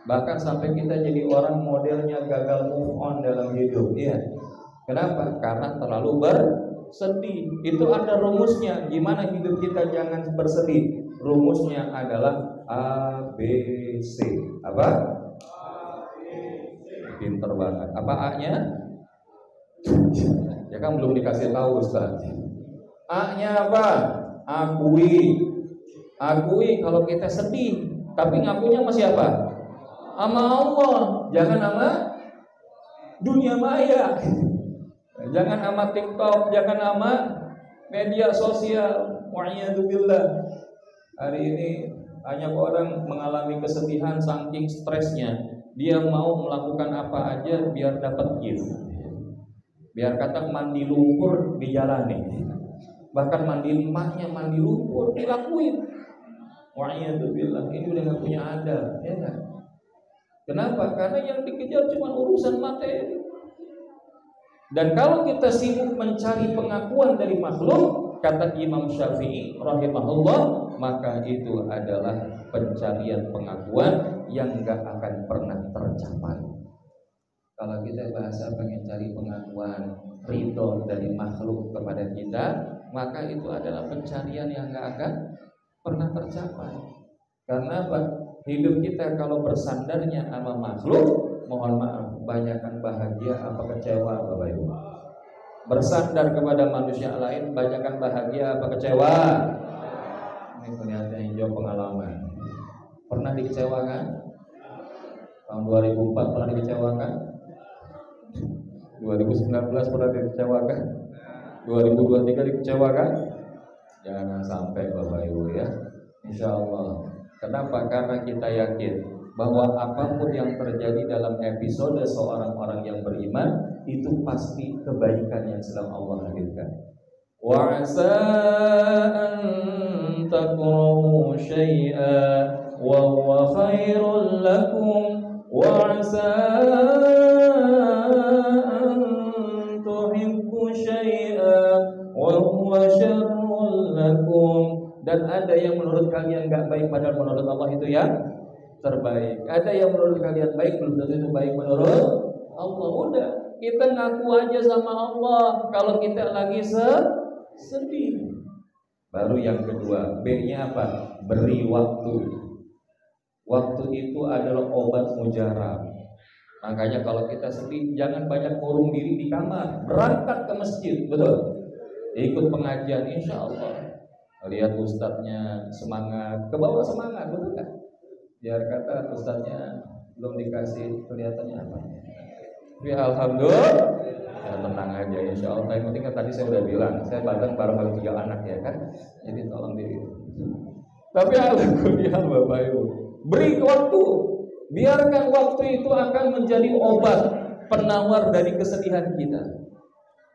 Bahkan sampai kita jadi orang modelnya gagal move on dalam hidup. Iya. Kenapa? Karena terlalu bersedih. Itu ada rumusnya. Gimana hidup kita jangan bersedih? Rumusnya adalah ABC. Apa? Pinter banget. Apa A-nya? Ya kan belum dikasih tahu Ustaz. A-nya apa? Akui. Akui kalau kita sedih. Tapi ngakunya sama siapa? Sama Allah. Jangan sama dunia maya. Jangan sama TikTok, jangan sama media sosial. Wa'iyadzubillah. Hari ini banyak orang mengalami kesedihan saking stresnya. Dia mau melakukan apa aja biar dapat gift. Biar kata mandi lumpur dijalani. Bahkan mandi lumpur dilakuin. Wa'iyadzubillah. Ini udah gak punya adab, ya kan? Kenapa? Karena yang dikejar cuma urusan materi. Dan kalau kita sibuk mencari pengakuan dari makhluk, kata Imam Syafi'i rahimahullah, maka itu adalah pencarian pengakuan yang gak akan pernah tercapai. Kalau kita bahasa pengen cari pengakuan ridho dari makhluk kepada kita, maka itu adalah pencarian yang gak akan pernah tercapai. Karena apa? Hidup kita kalau bersandarnya sama makhluk, mohon maaf, banyakkan bahagia apa kecewa Bapak Ibu. Bersandar kepada manusia lain, banyakkan bahagia apa kecewa. Ini ternyata hijau pengalaman. Pernah dikecewakan? Tahun 2004 pernah dikecewakan? 2019 pernah dikecewakan? 2023 dikecewakan? Jangan sampai Bapak Ibu ya. Insya Allah. Kenapa? Karena kita yakin bahwa apapun yang terjadi dalam episode seorang orang yang beriman itu pasti kebaikan yang sedang Allah hadirkan. Wa 'asa an takrahu syai'an wa huwa khairul lakum wa 'asa an tuhibbu syai'an wa huwa syarrul lakum. Dan ada yang menurut kalian enggak baik, padahal menurut Allah itu yang terbaik. Ada yang menurut kalian baik, belum tentu itu baik menurut Allah. Udah, kita ngaku aja sama Allah kalau kita lagi sedih. Baru yang kedua, B-nya apa? Beri waktu. Waktu itu adalah obat mujarab. Makanya kalau kita sedih, jangan banyak kurung diri di kamar. Berangkat ke masjid, betul? Ikut pengajian, insya Allah. Lihat ustadznya semangat, ke bawah semangat, betul kan? Biar kata ustadznya belum dikasih kelihatannya apa. Tapi alhamdulillah, ya tenang aja, insya Allah. Yang penting kan tadi saya udah bilang, saya bareng 3 anak ya kan. Jadi tolong diri. Tapi alhamdulillah Bapak Ibu, beri waktu. Biarkan waktu itu akan menjadi obat penawar dari kesedihan kita.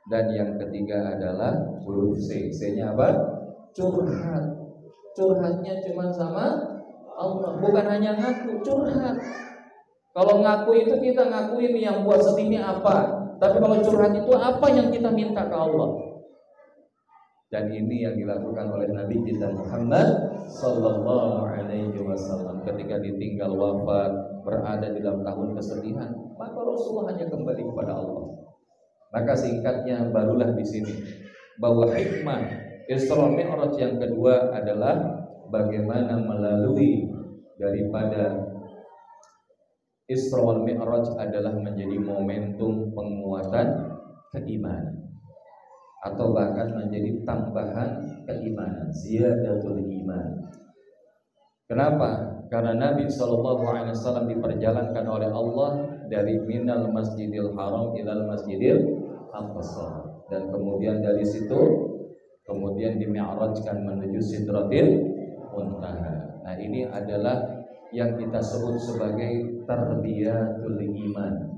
Dan yang ketiga adalah huruf C. C-nya apa? Curhat. Curhatnya cuma sama Allah, bukan hanya ngaku, curhat. Kalau ngaku itu kita ngakuin yang buat sedihnya apa, tapi kalau curhat itu apa yang kita minta ke Allah. Dan ini yang dilakukan oleh Nabi kita Muhammad sallallahu alaihi wasallam ketika ditinggal wafat, berada di dalam tahun kesedihan, maka Rasulullah hanya kembali kepada Allah. Maka singkatnya barulah di sini bahwa hikmah Isra Mi'raj yang kedua adalah bagaimana melalui daripada Isra wal Mi'raj adalah menjadi momentum penguatan keimanan, atau bahkan menjadi tambahan keimanan, ziyadatul iman. Kenapa? Karena Nabi SAW diperjalankan oleh Allah dari minal masjidil haram ilal masjidil aqsa, dan kemudian dari situ kemudian dimi'rajkan menuju sidratil muntaha. Nah, ini adalah yang kita sebut sebagai tarbiyatul iman,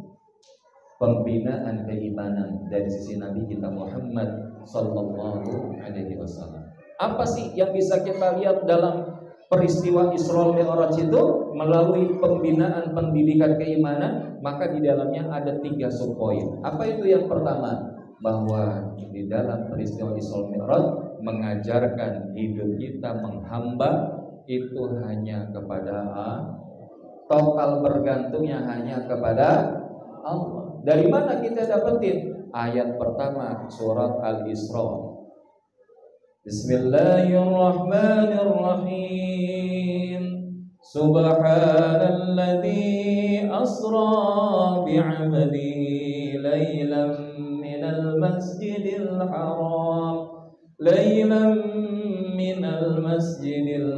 pembinaan keimanan dari sisi Nabi kita Muhammad sallallahu alaihi wasallam. Apa sih yang bisa kita lihat dalam peristiwa Isra Mi'raj itu melalui pembinaan pendidikan keimanan? Maka di dalamnya ada 3 subpoin. Apa itu? Yang pertama, bahwa di dalam peristiwa Isra Mi'raj mengajarkan hidup kita menghamba itu hanya kepada Allah, total bergantungnya hanya kepada Allah. Dari mana kita dapetin? Ayat pertama surat Al-Isra. Bismillahirrahmanirrahim. Subhanalladzi asra bi'abdihi laylan minal masjidil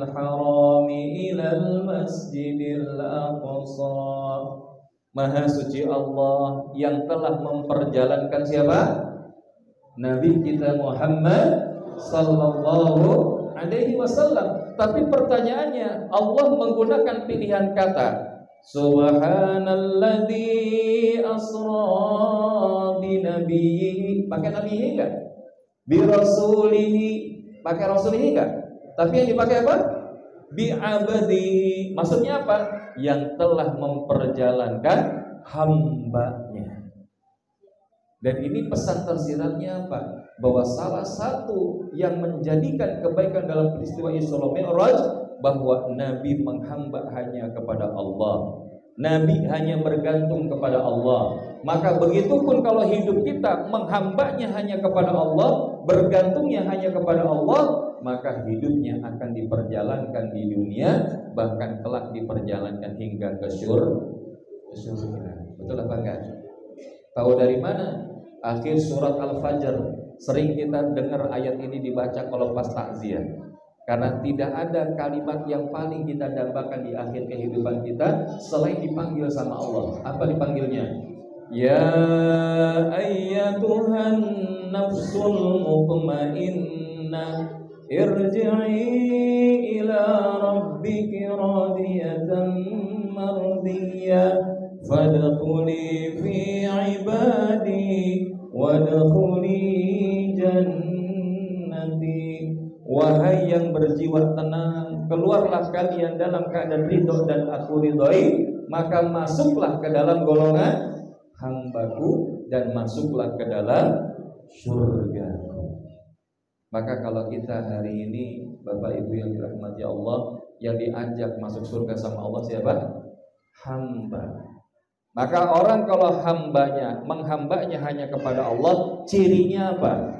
haram ilal masjidil aqsa. Maha suci Allah yang telah memperjalankan siapa? Nabi kita Muhammad sallallahu alaihi wasallam. Tapi pertanyaannya, Allah menggunakan pilihan kata Subhanalladzi asra bi nabiyhi. Pakai nabiyhi enggak? Bi rasulihi. Pakai rasulihi enggak? Tapi yang dipakai apa? Bi abdihi. Maksudnya apa? Yang telah memperjalankan hambanya. Dan ini pesan tersiratnya apa? Bahwa salah satu yang menjadikan kebaikan dalam peristiwa Isra Mi'raj, bahwa Nabi menghamba hanya kepada Allah. Nabi hanya bergantung kepada Allah. Maka begitupun kalau hidup kita menghambanya hanya kepada Allah, bergantungnya hanya kepada Allah, maka hidupnya akan diperjalankan di dunia, bahkan kelak diperjalankan hingga ke surga. Betul apa enggak? Tahu dari mana? Akhir surat Al-Fajr. Sering kita dengar ayat ini dibaca kalau pas takziah. Karena tidak ada kalimat yang paling kita dambakan di akhir kehidupan kita selain dipanggil sama Allah. Apa dipanggilnya? Ya ayyatuhan nafsul mutmainnah irji'i ila rabbiki radiyatan mardiyah fadkhuli fi ibadi wadkhuli jannati. Wahai yang berjiwa tenang, keluarlah kalian dalam keadaan ridho dan aku ridhoi, maka masuklah ke dalam golongan hambaku dan masuklah ke dalam surga. Maka kalau kita hari ini Bapak Ibu yang dirahmati Allah, yang diajak masuk surga sama Allah siapa? Hamba. Maka orang kalau menghambanya hanya kepada Allah, cirinya apa?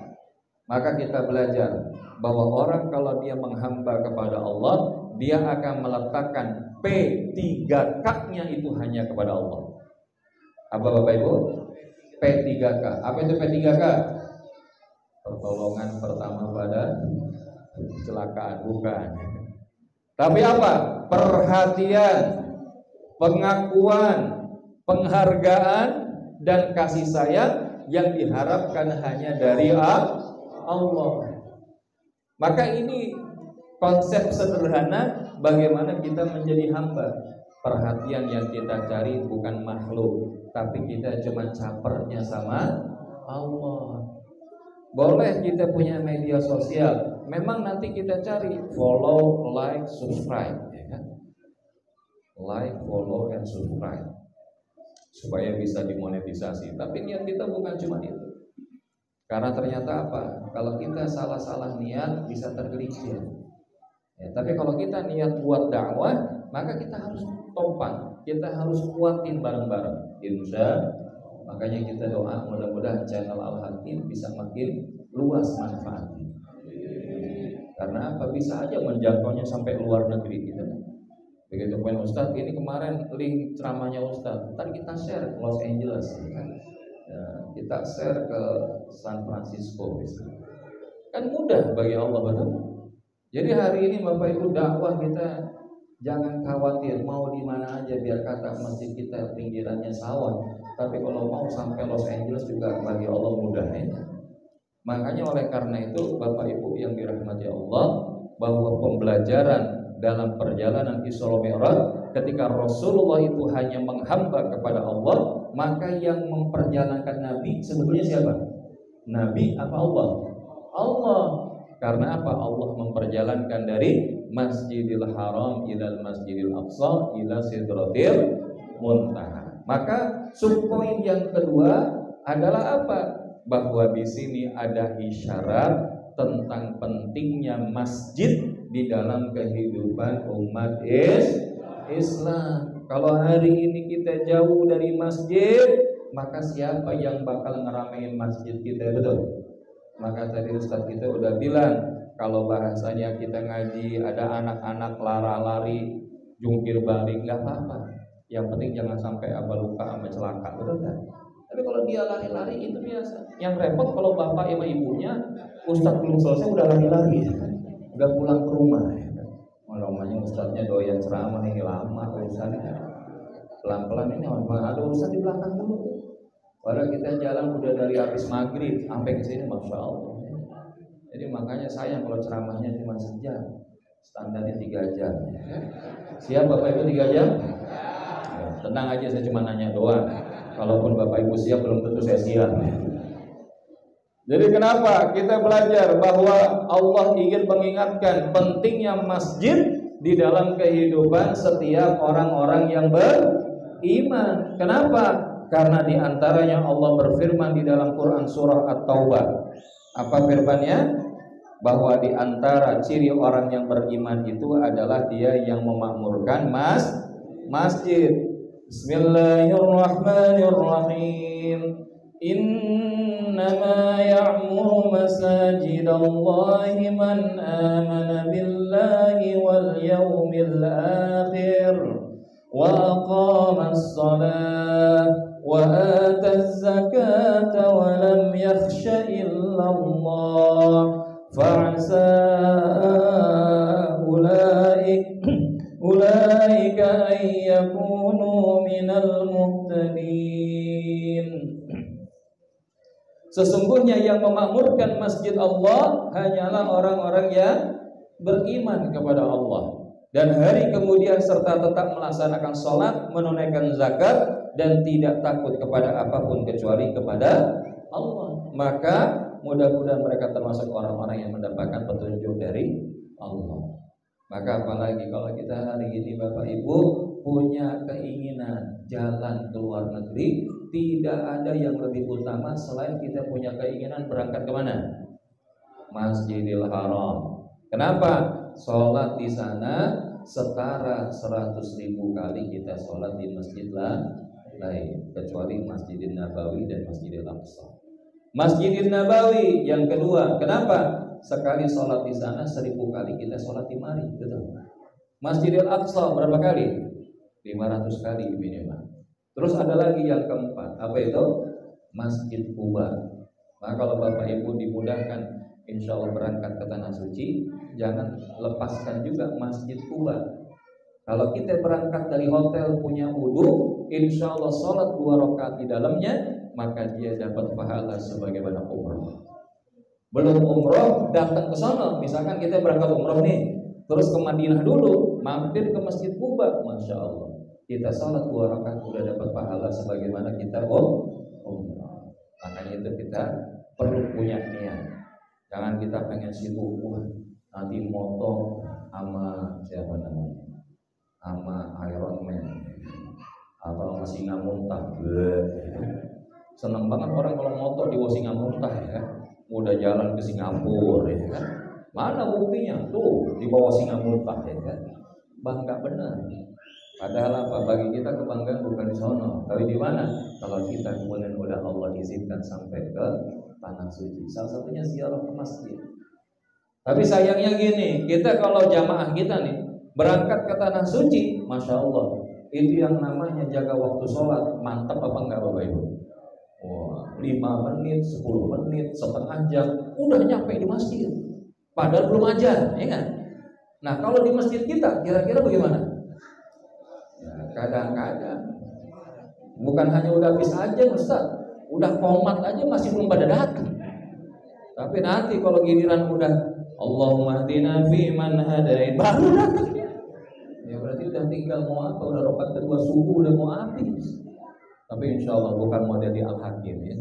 Maka kita belajar bahwa orang kalau dia menghamba kepada Allah, dia akan meletakkan P3K-nya itu hanya kepada Allah. Apa Bapak Ibu? P3K. Apa itu P3K? Pertolongan pertama pada kecelakaan, bukan. Tapi apa? Perhatian, pengakuan, penghargaan, dan kasih sayang yang diharapkan hanya dari Allah. Maka ini konsep sederhana bagaimana kita menjadi hamba. Perhatian yang kita cari bukan makhluk, tapi kita cuma capernya sama Allah. Boleh kita punya media sosial, memang nanti kita cari follow, like, subscribe, ya kan? Like, follow, and subscribe supaya bisa dimonetisasi. Tapi niat kita bukan cuma itu. Karena ternyata apa? Kalau kita salah-salah niat bisa tergelincir. Ya, tapi kalau kita niat buat dakwah, maka kita harus topan, kita harus kuatin bareng-bareng. Insya, makanya kita doa mudah-mudahan channel Al-Hakim bisa makin luas manfaatnya. Karena apa? Bisa aja menjangkaunya sampai luar negeri gitu. Begitu poin Ustadz, ini kemarin link ceramahnya Ustadz, tadi kita share ke Los Angeles, kan? Ya, kita share ke San Francisco, misalnya. Kan mudah bagi Allah, betul. Jadi hari ini Bapak Ibu dakwah kita jangan khawatir mau di mana aja, biar kata masjid kita pinggirannya sawah, tapi kalau mau sampai Los Angeles juga bagi Allah mudah ya. Makanya oleh karena itu Bapak Ibu yang dirahmati Allah, bahwa pembelajaran dalam perjalanan Isra Mi'raj ketika Rasulullah itu hanya menghamba kepada Allah, maka yang memperjalankan Nabi sebetulnya siapa? Nabi apa Allah? Allah. Karena apa? Allah memperjalankan dari Masjidil Haram ilal Masjidil Aqsa ila Sidratil Muntaha. Maka subpoin yang kedua adalah apa? Bahwa di sini ada isyarat tentang pentingnya masjid di dalam kehidupan umat Islam. Kalau hari ini kita jauh dari masjid, maka siapa yang bakal ngeramein masjid kita, betul? Maka tadi Ustadz kita udah bilang, kalau bahasanya kita ngaji ada anak-anak lari, jungkir balik, nggak apa-apa. Yang penting jangan sampai luka sama celaka, betul kan? Tapi kalau dia lari-lari itu biasa. Yang repot kalau bapak sama ibunya, Ustadz belum selesai udah lari-lari, udah pulang ke rumah. Namanya Ustadznya doyan ceramah ini lama, urusannya pelan-pelan ini ada urusan di belakang dulu. Padahal kita jalan udah dari habis maghrib sampai ke sini, masya Allah. Jadi makanya sayang kalau ceramahnya cuma sejam, standarnya 3 jam. Siap Bapak Ibu 3 jam? Ya, tenang aja, saya cuma nanya doang. Kalaupun Bapak Ibu siap, belum tentu saya siap. Jadi kenapa kita belajar bahwa Allah ingin mengingatkan pentingnya masjid di dalam kehidupan setiap orang-orang yang beriman. Kenapa? Karena di antaranya Allah berfirman di dalam Quran surah At-Taubah. Apa firman-Nya? Bahwa di antara ciri orang yang beriman itu adalah dia yang memakmurkan masjid. Bismillahirrahmanirrahim. Innama ya'muru masajidallahi man amana billahi wal yawmil akhir wa aqamas salat wa ataz zakata wa lam yakhsha illa Allah fa'asa ulaika ay yakunu minal muhtadin. Sesungguhnya yang memakmurkan masjid Allah hanyalah orang-orang yang beriman kepada Allah dan hari kemudian serta tetap melaksanakan sholat, menunaikan zakat dan tidak takut kepada apapun kecuali kepada Allah. Maka mudah-mudahan mereka termasuk orang-orang yang mendapatkan petunjuk dari Allah. Maka apalagi kalau kita hari ini Bapak Ibu punya keinginan jalan ke luar negeri, tidak ada yang lebih utama selain kita punya keinginan berangkat kemana? Masjidil Haram. Kenapa? Sholat di sana setara 100.000 kali kita sholat di masjid lain, kecuali Masjidil Nabawi dan Masjidil Aqsa. Masjidil Nabawi yang kedua, kenapa? Sekali sholat di sana 1.000 kali kita sholat di mari, betul. Masjidil Aqsa berapa kali? 500 kali minimal. Terus ada lagi yang keempat, apa itu? Masjid Quba. Nah kalau Bapak Ibu dimudahkan insya Allah berangkat ke Tanah Suci, jangan lepaskan juga Masjid Quba. Kalau kita berangkat dari hotel punya wudu, insya Allah sholat 2 rakaat di dalamnya, maka dia dapat pahala sebagaimana umroh. Belum umroh, datang ke sana, misalkan kita berangkat umroh nih, terus ke Madinah dulu, mampir ke Masjid Quba, masya Allah. Kita salat 2 rakaat sudah dapat pahala sebagaimana kita umrah. Makanya itu kita perlu punya niat. Jangan kita pengen sibuk nanti moto sama siapa namanya, sama Iron Man atau sama Singamuntah. Seneng banget orang kalau moto di Singamuntah ya. Udah jalan ke Singapura ya kan. Mana buktinya? Tuh di bawah Singamuntah ya kan. Bangga benar. Padahal apa? Bagi kita kebanggaan bukan di sono, tapi di mana? Kalau kita kemudian udah Allah izinkan sampai ke Tanah Suci, salah satunya ziarah ke masjid. Tapi sayangnya gini, kita kalau jamaah kita nih Berangkat ke tanah suci, masya Allah, itu yang namanya jaga waktu sholat, mantap apa enggak Bapak Ibu? Wah, 5 menit, 10 menit, setengah jam, udah nyampe di masjid. Padahal belum ajar, ya kan? Nah, kalau di masjid kita, kira-kira bagaimana? Ya, kadang-kadang bukan hanya udah habis aja Ustaz, udah komat aja masih belum pada datang. Tapi nanti kalau giliran udah Allahumma hdina fi man hadain, baru datang. Ya berarti udah tinggal mau apa, udah rakaat kedua subuh udah mau habis. Tapi insya Allah bukan model di Al-Hakim ya.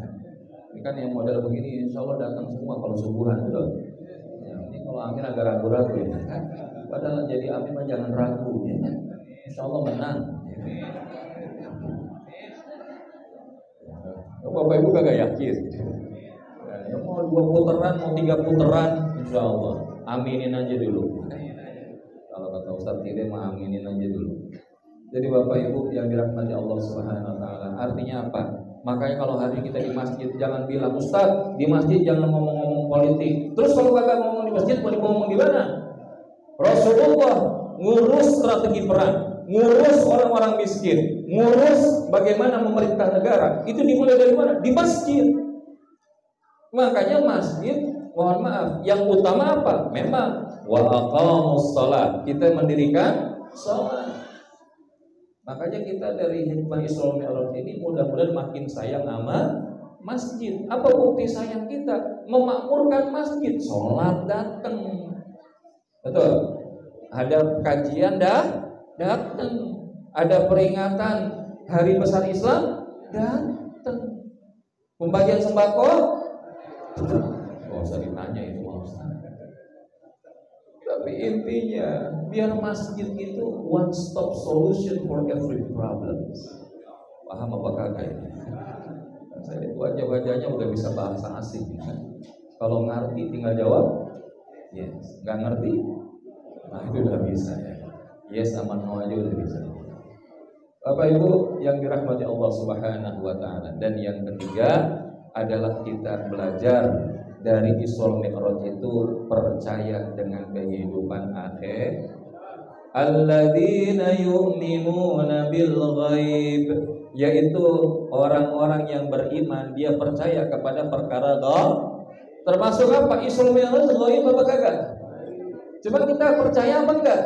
Ini kan yang model begini insya Allah datang semua kalau subuhan betul. Ya, ini kalau Amin agak ragu-ragu ya. Padahal jadi Amin mah jangan ragu ya. Insya Allah menang. Ya, Bapak Ibu kagak yakin. Ya, mau 2 putaran, mau 3 putaran, insya Allah aminin aja dulu. Kalau kata Ustaz Tile mah aminin aja dulu. Jadi Bapak Ibu yang dirahmati Allah Subhanahu wa taala, artinya apa? Makanya kalau hari kita di masjid jangan bilang Ustaz, di masjid jangan ngomong-ngomong politik. Terus kalau kagak ngomong di masjid mau ngomong di mana? Rasulullah ngurus strategi perang, ngurus orang-orang miskin, ngurus bagaimana memerintah negara. Itu dimulai dari mana? Di masjid. Makanya masjid, mohon maaf, yang utama apa? Memang wa aqamus shalah, kita mendirikan salat. Makanya kita dari hikmah Isra Mi'raj ini mudah-mudahan makin sayang sama masjid. Apa bukti sayang kita? Memakmurkan masjid, sholat datang. Betul. Ada kajian datang. Ada peringatan Hari Besar Islam datang. Pembagian sembako. Oh, usah ditanya itu Ustaz. Tapi intinya biar masjid itu one stop solution for every problem. Paham apa kagak ini? Saya itu wajah-wajahnya udah bisa bahasa asing. Kalau ngerti tinggal jawab yes, nggak ngerti, nah itu udah bisa ya. Yes sama no aja udah bisa. Bapak Ibu yang dirahmati Allah Subhanahu wa taala, dan yang ketiga adalah kita belajar dari Isra Mi'raj itu percaya dengan kehidupan akhir. Alladzina yu'minuna bil ghaib, yaitu orang-orang yang beriman dia percaya kepada perkara ghaib. Termasuk apa? Isra Mi'raj ghaib apa kagak? Coba kita percaya apa enggak?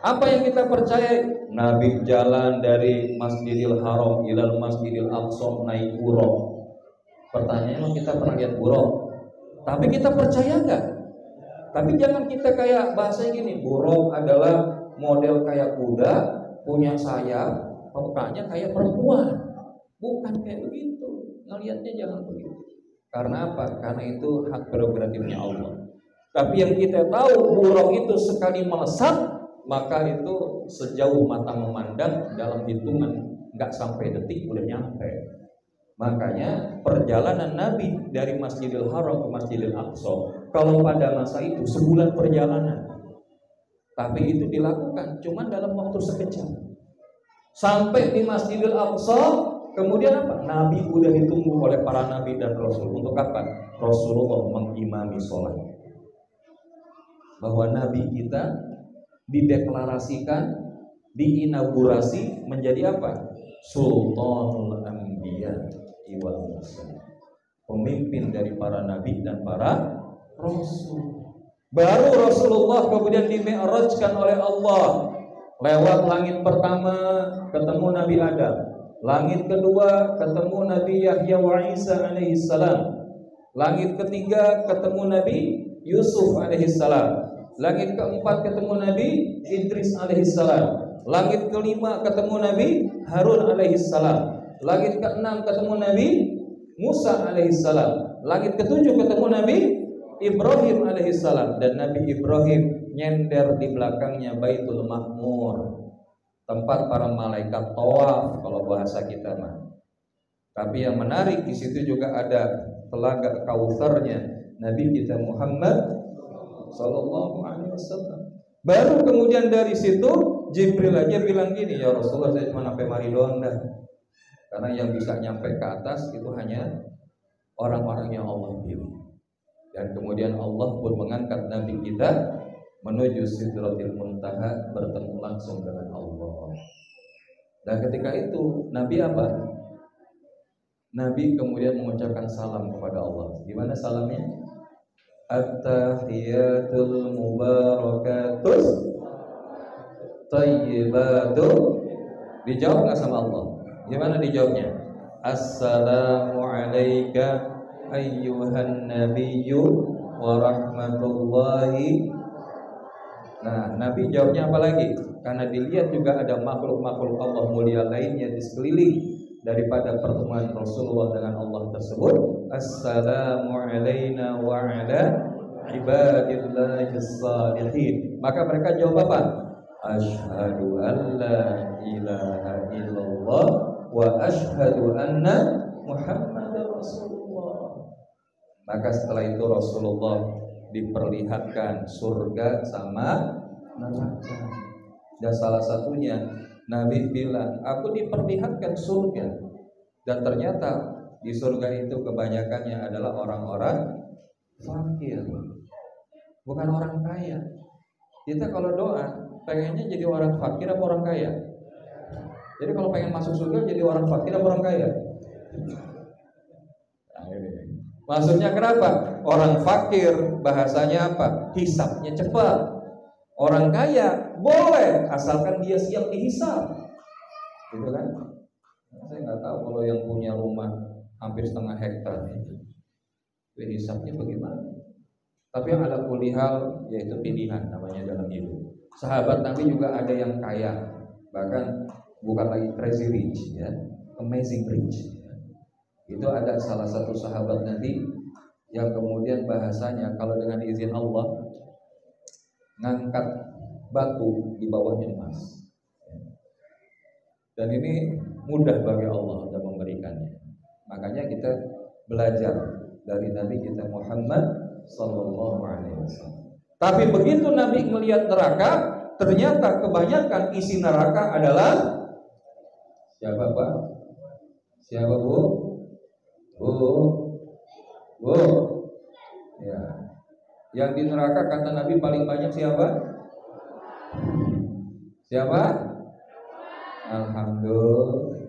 Apa yang kita percaya? Nabi jalan dari Masjidil Haram ilal Masjidil Aqsa naik buruk. Pertanyaannya kita pernah lihat buruk? Tapi kita percaya enggak? Tapi jangan kita kayak bahasa gini, buruk adalah model kayak kuda, punya sayap, mukanya kayak perempuan. Bukan kayak begitu. Ngelihatnya jangan begitu. Karena apa? Karena itu hak prerogatifnya Allah. Tapi yang kita tahu buruk itu sekali melesat, maka itu sejauh mata memandang dalam hitungan nggak sampai detik udah nyampe. Makanya perjalanan Nabi dari Masjidil Haram ke Masjidil Aqsa, kalau pada masa itu sebulan perjalanan. Tapi itu dilakukan cuma dalam waktu sekejap. Sampai di Masjidil Aqsa, kemudian apa? Nabi udah ditunggu oleh para nabi dan rasul. Untuk apa? Rasulullah mengimami sholat. Bahwa Nabi kita dideklarasikan, diinaugurasi menjadi apa? Sultanul Anbiya wal Mursalin, pemimpin dari para nabi dan para rasul. Baru Rasulullah kemudian di-mi'rajkan oleh Allah. Lewat langit pertama ketemu Nabi Adam, langit kedua ketemu Nabi Yahya wa Isa alaihi salam, langit ketiga ketemu Nabi Yusuf alaihi salam, langit keempat ketemu Nabi Idris alaihi salam, langit kelima ketemu Nabi Harun alaihi salam, langit keenam ketemu Nabi Musa alaihissalam, langit ketujuh ketemu Nabi Ibrahim alaihissalam, dan Nabi Ibrahim nyender di belakangnya Baitul Ma'mur, tempat para malaikat tawaf kalau bahasa kita mah. Tapi yang menarik di situ juga ada telaga Kautsarnya Nabi kita Muhammad sallallahu alaihi wasallam. Baru kemudian dari situ Jibril aja bilang gini, ya Rasulullah saya cuma sampai mari doang dah. Karena yang bisa nyampe ke atas itu hanya orang-orang yang Allah pilih. Dan kemudian Allah pun mengangkat Nabi kita menuju Sidratil Muntaha, bertemu langsung dengan Allah. Dan ketika itu Nabi apa? Nabi kemudian mengucapkan salam kepada Allah. Gimana salamnya? At-tahiyatul mubarakatus tayyibatu. Dijawab nggak sama Allah? Gimana dijawabnya? Assalamu alayka ayyuhan nabiyyu wa rahmatullahi. Nah, Nabi jawabnya apa lagi? Karena dilihat juga ada makhluk-makhluk Allah mulia lainnya di sekeliling daripada pertemuan Rasulullah dengan Allah tersebut. Assalamu alayna wa ala ibadillahis salihin. Maka mereka jawab apa? Asyhadu an la ilaha illallah wa asyhadu anna Muhammadar Rasulullah. Maka setelah itu Rasulullah diperlihatkan surga sama neraka. Dan salah satunya Nabi bilang, aku diperlihatkan surga. Dan ternyata di surga itu kebanyakannya adalah orang-orang fakir, bukan orang kaya. Kita kalau doa pengennya jadi orang fakir apa orang kaya? Jadi kalau pengen masuk surga jadi orang fakir apa orang kaya? Nah, ini. Maksudnya kenapa? Orang fakir bahasanya apa? Hisabnya cepat. Orang kaya boleh asalkan dia siap dihisab, gitu kan? Saya nggak tahu kalau yang punya rumah hampir setengah hektar itu hisabnya bagaimana. Tapi yang ada kulihal yaitu pilihan namanya dalam hidup. Sahabat Nabi juga ada yang kaya, bahkan bukan lagi crazy rich, ya, amazing rich. Itu ada salah satu sahabat Nabi yang kemudian bahasanya kalau dengan izin Allah ngangkat batu di bawahnya emas. Dan ini mudah bagi Allah untuk memberikannya. Makanya kita belajar dari Nabi kita Muhammad sallallahu alaihi wasallam. Tapi begitu Nabi melihat neraka, ternyata kebanyakan isi neraka adalah siapa, Pak? Siapa, Bu? Bu. Ya. Yang di neraka kata Nabi paling banyak siapa? Siapa? Alhamdulillah.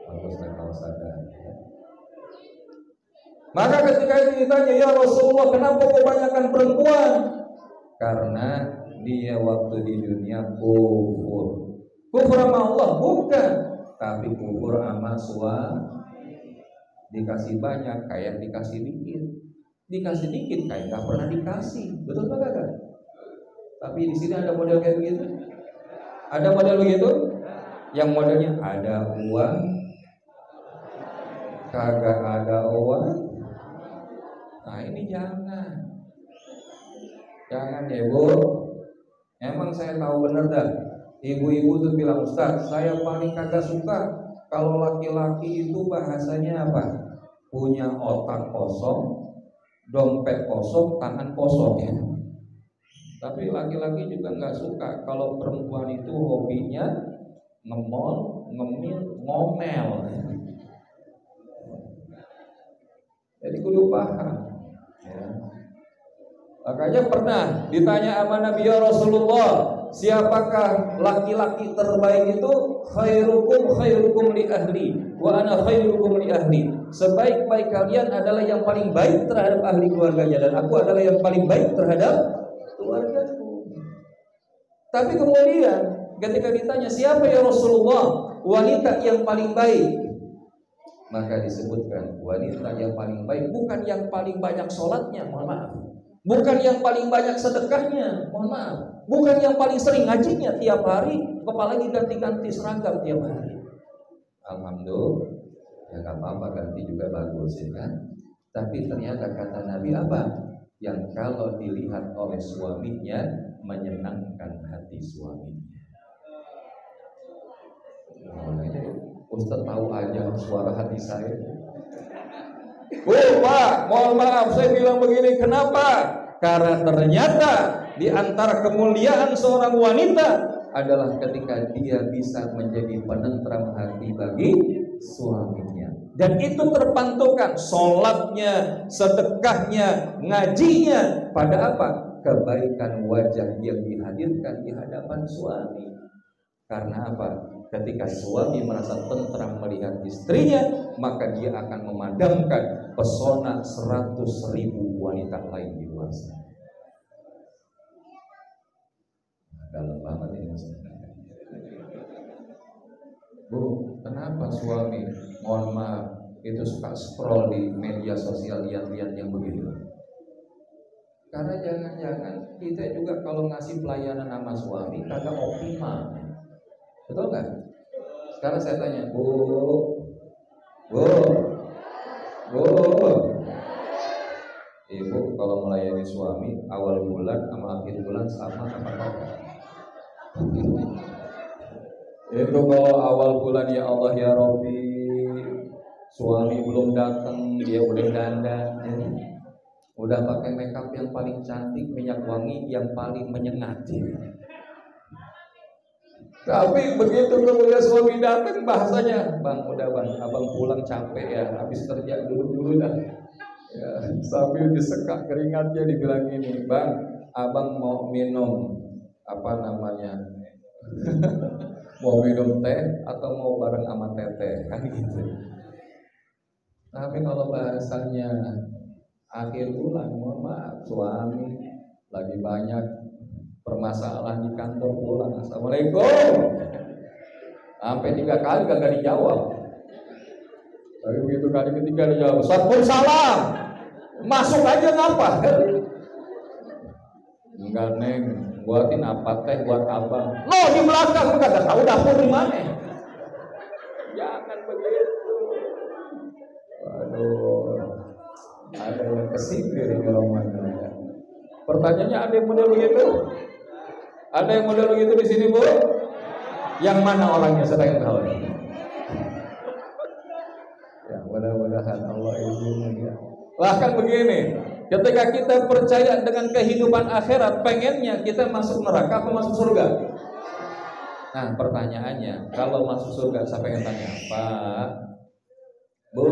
Bagus kalau sadar. Maka ketika itu ditanya, ya Rasulullah, kenapa kebanyakan perempuan? Karena dia waktu di dunia kufur. Kufur sama Allah bukan, tapi kufur sama suami. Dikasih banyak, kayak dikasih dikit. Dikasih dikit kayak nggak pernah dikasih, betul nggak kan? Tapi di sini ada model kayak begitu, ada model begitu, yang modelnya ada uang, kagak ada uang. Nah ini jangan ya Bu. Emang saya tahu bener dah, ibu-ibu tuh bilang, Ustaz, saya paling kagak suka kalau laki-laki itu bahasanya apa? Punya otak kosong, dompet kosong, tangan kosong ya. Tapi laki-laki juga nggak suka kalau perempuan itu hobinya ngemol, ngemil, ngomel. Jadi kudu paham. Ya. Makanya pernah ditanya sama Nabi ya Rasulullah, siapakah laki-laki terbaik itu? Khairukum li ahli wa ana khairukum li ahli. Sebaik-baik kalian adalah yang paling baik terhadap ahli keluarganya, dan aku adalah yang paling baik terhadap keluargaku. Tapi kemudian ketika ditanya siapa ya Rasulullah wanita yang paling baik, maka disebutkan wanita yang paling baik bukan yang paling banyak sholatnya, mohon maaf, bukan yang paling banyak sedekahnya, mohon maaf, bukan yang paling sering ngajinya tiap hari, apalagi ganti-ganti seragam tiap hari. Alhamdulillah, ya gak apa-apa, ganti juga bagus ya kan. Tapi ternyata kata Nabi apa? Yang kalau dilihat oleh suaminya menyenangkan hati suaminya. Nah, ini Ustaz tahu aja suara hati saya. Pak, mohon maaf saya bilang begini, kenapa? Karena ternyata di antara kemuliaan seorang wanita adalah ketika dia bisa menjadi penentram hati bagi suaminya. Dan itu terpantulkan sholatnya, sedekahnya, ngajinya pada apa? kebaikan wajah yang dihadirkan di hadapan suami. Karena apa? Ketika suami merasa tentram melihat istrinya, maka dia akan memadamkan pesona 100.000 wanita lain di luar sana. Dalam banget ini. Bu, kenapa suami, mohon maaf, itu suka scroll di media sosial lihat-lihat yang begitu? Karena jangan-jangan kita juga kalau ngasih pelayanan sama suami kagak optimal. Betul nggak? Sekarang saya tanya, Bu, Ibu kalau melayani suami awal bulan sama akhir bulan sama apa kagak? Itu kalau awal bulan ya Allah ya Rabbi, suami belum datang dia udah dandan, udah pakai makeup yang paling cantik, minyak wangi yang paling menyengat. Tapi begitu kemudian suami datang bahasanya, Bang udah bang, abang pulang capek ya, habis kerja dulu dah. Ya, sambil disekak keringatnya dibilang ini, Bang, abang mau minum apa namanya? Mau minum teh atau mau bareng sama teteh kan gitu. Tapi kalau bahasanya akhir bulan, mohon maaf, suami lagi banyak permasalahan di kantor pulang, Assalamualaikum, sampai 3 kali gak dijawab. Tapi begitu kali ketiga dijawab, Waalaikumsalam, masuk aja ngapa? Enggak neng, buatin apa teh buat abang. No di belakang, kagak tahu dapur di mana. Jangan begitu. Waduh, ada yang kesipir di rombongan. Pertanyaannya ada yang model begitu? Ada yang model begitu di sini, Bu? Yang mana orangnya saya tahu? Ya, mudah-mudahan Allah izinkan. Bahkan begini, ketika kita percaya dengan kehidupan akhirat, pengennya kita masuk neraka atau masuk surga? Nah, pertanyaannya, kalau masuk surga, saya pengen tanya, Pak, Bu,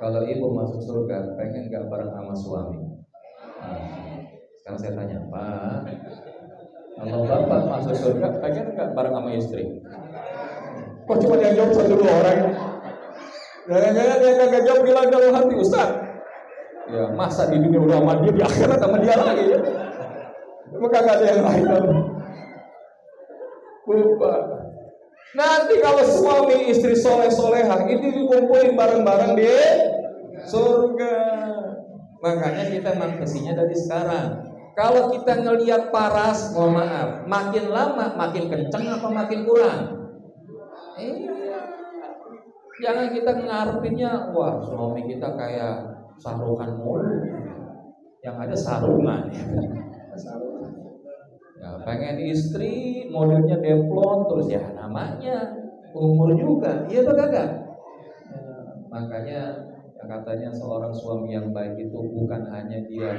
kalau ibu masuk surga, pengen gak bareng sama suami? Nah, sekarang saya tanya, Pak, kalau bapak masuk surga, pengen gak bareng sama istri? Kok cuma dia jawab 1-2 orang? Jangan-jangan dia kagak jawab bilang dalam hati, Ustaz, ya masa di dunia udah sama dia, di akhirat sama dia lagi ya? Cuma kagak ada yang lain. Lupa. Nanti kalau suami istri soleh-solehah itu dikumpulin bareng-bareng di surga. Makanya kita mantesinya dari sekarang. Kalau kita ngelihat paras, mohon maaf, makin lama makin kenceng apa makin kurang? Jangan kita ngarepinnya, wah suami kita kayak sarungan mulu, yang ada sarungan. Ya, pengen istri modelnya demplon terus ya namanya umur juga, iya atau kagak? Ya, makanya katanya seorang suami yang baik itu bukan hanya dia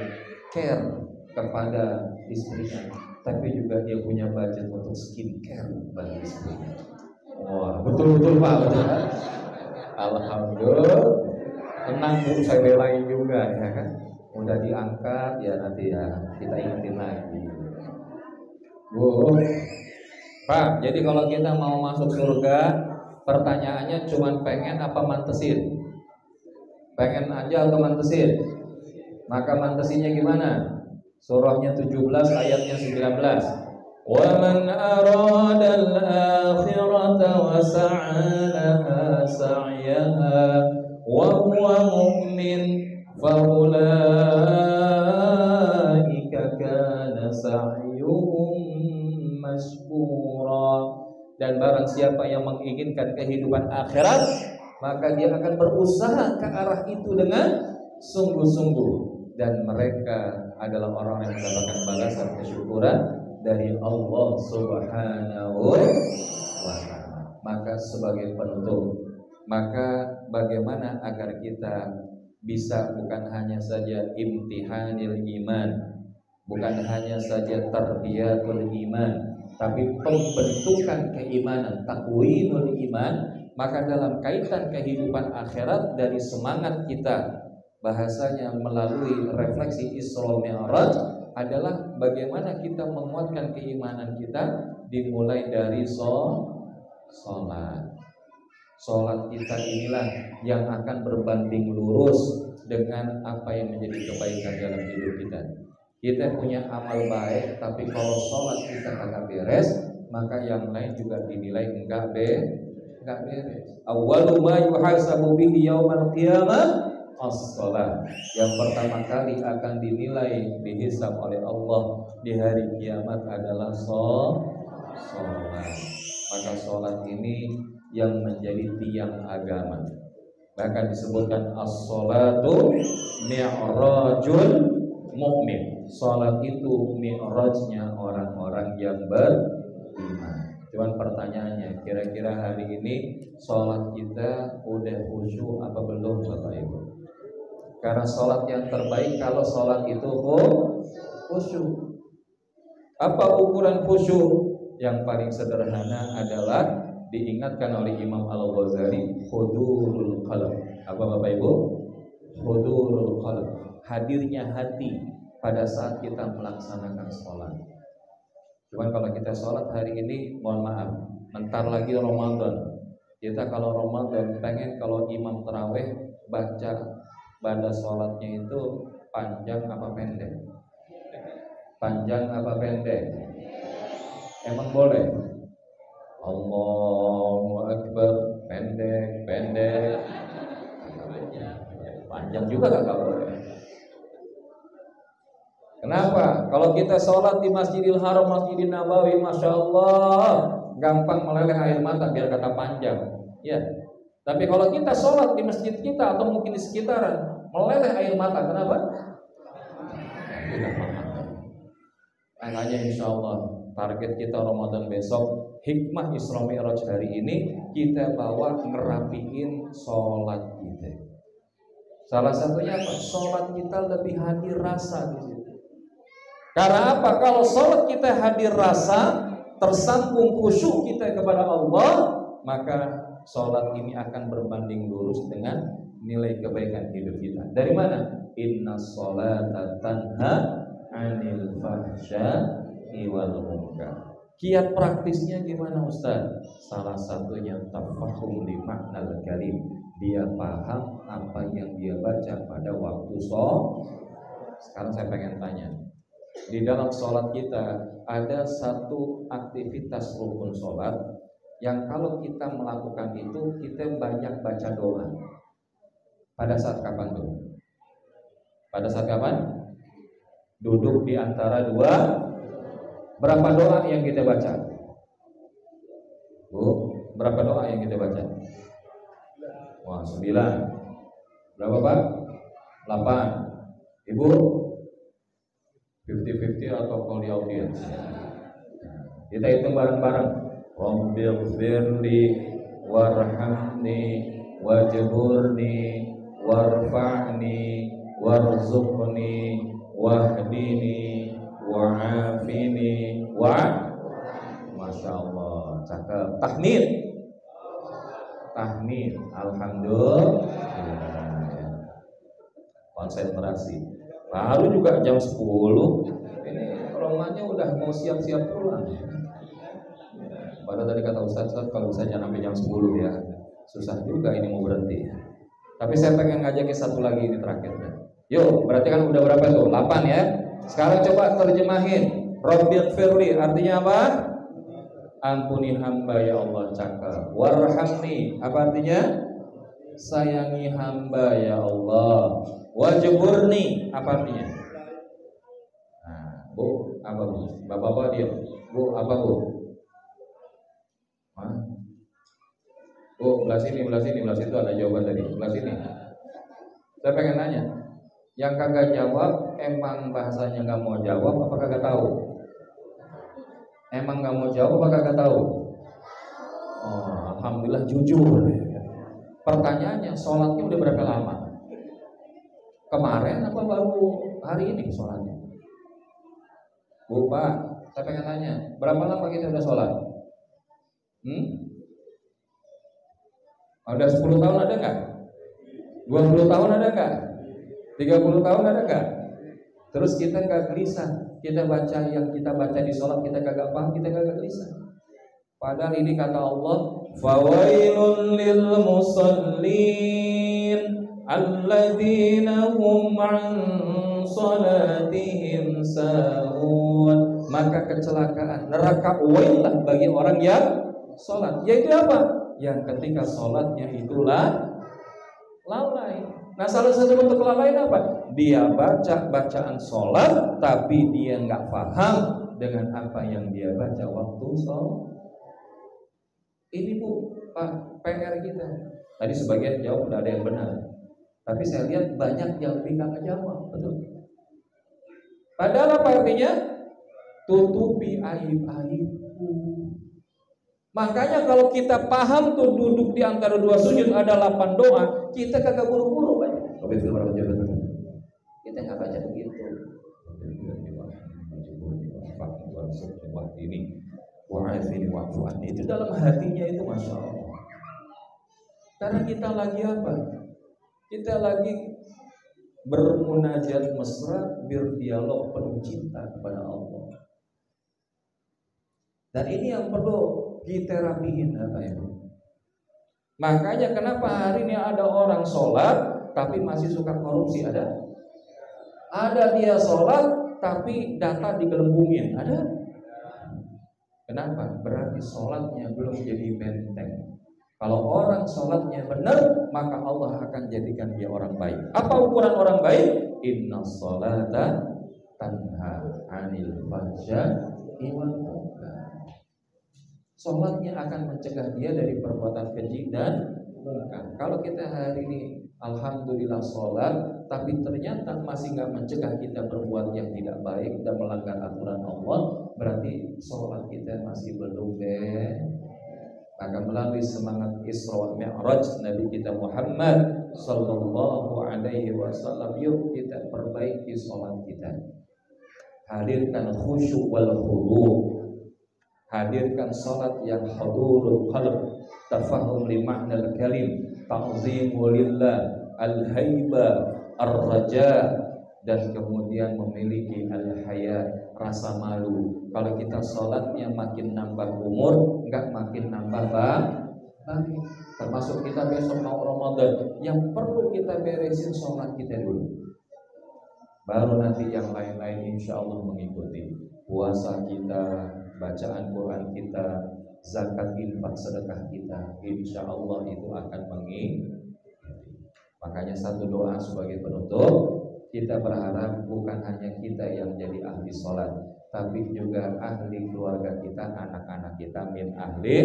care kepada istrinya, tapi juga dia punya budget untuk skincare bagi istrinya. Wah, betul-betul Pak, betul kan? Alhamdulillah, tenang Bu, saya belain juga ya kan. Udah diangkat ya nanti ya kita ingetin lagi. Bu, Pak, jadi kalau kita mau masuk surga, pertanyaannya cuma pengen apa mantesin? Pengen aja atau mantesin? Maka mantesinya gimana? Surahnya 17 ayatnya 19. وَمَنْ أَرَادَ الْآخِرَةَ وَسَعَى لَهَا سَعْيَهَا وَهُوَ مُؤْمِنٌ فَأُولَئِكَ كَانَ سَعْيُهُمْ مَشْكُورًا. Dan barang siapa yang menginginkan kehidupan akhirat, maka dia akan berusaha ke arah itu dengan sungguh-sungguh, dan mereka adalah orang yang mendapatkan balasan kesyukuran dari Allah Subhanahu wa ta'ala. Maka sebagai penutup, maka bagaimana agar kita bisa bukan hanya saja imtihanil iman, bukan hanya saja tarbiyatul iman, tapi pembentukan keimanan, takwinul iman. Maka dalam kaitan kehidupan akhirat, dari semangat kita bahasanya melalui refleksi Isra Mi'raj adalah bagaimana kita menguatkan keimanan kita dimulai dari sholat. Sholat kita inilah yang akan berbanding lurus dengan apa yang menjadi kebaikan dalam hidup kita. Kita punya amal baik, tapi kalau sholat kita kagak beres, maka yang lain juga dinilai enggak beres. Awwalu ma yuhasabu bihi yaumal qiyamah as-shalah. Yang pertama kali akan dinilai dihisab oleh Allah di hari kiamat adalah sholat. Maka sholat ini yang menjadi tiang agama. Bahkan disebutkan as-sholatu mi'rajul mu'min. Sholat itu mi'rajnya orang-orang yang beriman. Cuman pertanyaannya, kira-kira hari ini sholat kita udah khusyuk apa belum, Bapak Ibu? Karena sholat yang terbaik kalau sholat itu khusyuk. Apa ukuran khusyuk? Yang paling sederhana adalah diingatkan oleh Imam Al-Ghazali, hudurul qalb. Apa Bapak Ibu? Hudurul qalb, hadirnya hati pada saat kita melaksanakan sholat. Cuman kalau kita sholat hari ini, mohon maaf, bentar lagi Ramadan. Kita kalau Ramadan pengen kalau imam taraweh baca pada sholatnya itu panjang apa pendek? Panjang apa pendek? Emang boleh? Allahu Akbar, pendek. Panjang juga gak boleh. Kenapa? Kalau kita sholat di Masjidil Haram, Masjidil Nabawi, Masya Allah, gampang meleleh air mata biar kata panjang. Ya. Tapi kalau kita sholat di masjid kita atau mungkin di sekitaran, meleleh air mata, kenapa? Makanya insya Allah target kita Ramadan besok, hikmah Isra Mi'raj hari ini kita bawa ngerapiin sholat kita. Salah satunya apa? Sholat kita lebih hadir rasa di situ. Karena apa? Kalau sholat kita hadir rasa, tersambung khusyuk kita kepada Allah, maka sholat ini akan berbanding lurus dengan nilai kebaikan hidup kita. Dari mana? Inna sholata tanha 'anil fahsya'i wal munkar. Kiat praktisnya gimana Ustaz? Salah satunya tafahum li ma'nal karim. Dia paham apa yang dia baca pada waktu sholat. Sekarang saya pengen tanya, di dalam sholat kita ada satu aktivitas rukun sholat yang kalau kita melakukan itu kita banyak baca doa. Pada saat kapan tuh? Pada saat kapan? Duduk di antara dua. Berapa doa yang kita baca? Bu, berapa doa yang kita baca? Wah, 9. Berapa Pak? 8. Ibu? 50-50 atau call the audience? Kita hitung bareng-bareng. Rabbighfirli warhamni wajburni warfa'ni warzuqni wahdini wa'afini Masya Allah, cakep. Tahmid. Alhamdulillah. Konsentrasi. Baru juga jam 10. Ini romannya udah mau siap-siap pulang. Padahal tadi kata Ustaz kalau bisa jangan sampai jam 10 ya. Susah juga ini mau berhenti. Tapi saya pengen ngajakin satu lagi ini terakhir. Yuk, berarti kan udah berapa tuh? 8 ya. Sekarang coba terjemahin. Rabbighfirli artinya apa? Ampuni hamba ya Allah, cakap. Warhamni apa artinya? Sayangi hamba ya Allah. Wajburni apa artinya? Nah, Bu, apa Bu? Bapak-bapak diam. Bu, apa Bu? Hah? Bu, belah sini, belah situ ada jawaban tadi. Belah sini. Saya pengen nanya, yang kagak jawab emang bahasanya nggak mau jawab apa kagak tahu? Emang nggak mau jawab apa kagak tahu? Oh, alhamdulillah jujur. Pertanyaannya, sholatnya udah berapa lama? Kemarin apa baru hari ini sholatnya? Bu, Pak, saya pengen tanya, berapa lama kita udah sholat? Udah 10 tahun ada nggak? 20 tahun ada nggak? 30 tahun ada nggak? Terus kita nggak gelisah, Kita baca yang kita baca di sholat kita kagak paham, kita kagak gelisah. Padahal ini kata Allah, fawailun lil musallin alladzina hum an salatihim sahun. Maka kecelakaan, neraka wailah bagi orang yang sholat. Yaitu apa? Yang ketika sholatnya itulah lalai. Nah, salah satu bentuk lalai apa? Dia baca bacaan sholat, tapi dia nggak paham dengan apa yang dia baca waktu sholat. Ini Bu, Pak, PR kita. Tadi sebagian jawab udah ada yang benar, tapi saya lihat banyak yang lebih nggak ngejawab, betul? Padahal apa artinya? Tutupi aib-aibku. Makanya kalau kita paham tuh duduk di antara dua sujud ada 8 doa, kita kagak buru-buru banyak. Kita nggak baca begitu. Itu dalam hatinya itu masya Allah. Karena kita lagi apa? Kita lagi bermunajat mesra, berdialog penuh cinta kepada Allah. Dan ini yang perlu kita rapihin apa ya? Makanya kenapa hari ini ada orang sholat tapi masih suka korupsi? Ada dia sholat tapi data digelembungin, ada. Kenapa? Berarti sholatnya belum jadi benteng. Kalau orang sholatnya benar, maka Allah akan jadikan dia orang baik. Apa ukuran orang baik? Inna sholata tanha anil fahsya'i wal munkar. Sholatnya akan mencegah dia dari perbuatan keji dan munkar. Kalau kita hari ini alhamdulillah sholat, tapi ternyata masih nggak mencegah kita berbuat yang tidak baik dan melanggar aturan Allah, berarti sholat kita masih belum Maka melalui semangat Isra wa Mi'raj Nabi kita Muhammad sallallahu alaihi wasallam, yuk kita perbaiki sholat kita. Hadirkan khusyuk wal khudu'. Hadirkan salat yang hadurul qalb, tafahum li ma'nal kalim, ta'zimu lillah, al-haiba, ar-raja, dan kemudian memiliki al-haya, rasa malu. Kalau kita salatnya makin nambah umur, enggak makin nambah baik. Termasuk kita besok mau Ramadan, yang perlu kita beresin salat kita dulu. Baru nanti yang lain-lain insya Allah mengikuti. Puasa kita, bacaan Quran kita, zakat, infak, sedekah kita, insya Allah itu akan mengikuti. Makanya satu doa sebagai penutup, kita berharap bukan hanya kita yang jadi ahli sholat, tapi juga ahli keluarga kita, anak-anak kita min ahli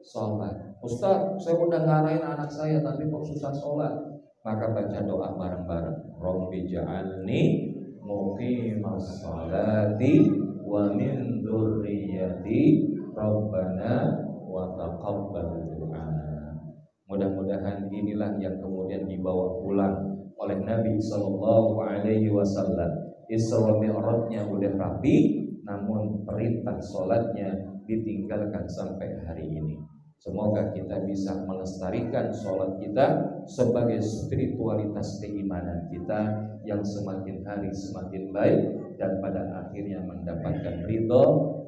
sholat. Ustaz, saya udah ngarahin anak saya tapi kok susah sholat. Maka baca doa bareng-bareng. Rabbi ja'alni muqimas sholati wa min dzurriyyati rabbana wa taqabbal du'a. Mudah-mudahan inilah yang kemudian dibawa pulang oleh Nabi sallallahu alaihi wasallam. Isra Mi'rajnya udah rapi, namun perintah salatnya ditinggalkan sampai hari ini. Semoga kita bisa melestarikan sholat kita sebagai spiritualitas keimanan kita yang semakin hari semakin baik dan pada akhirnya mendapatkan ridho,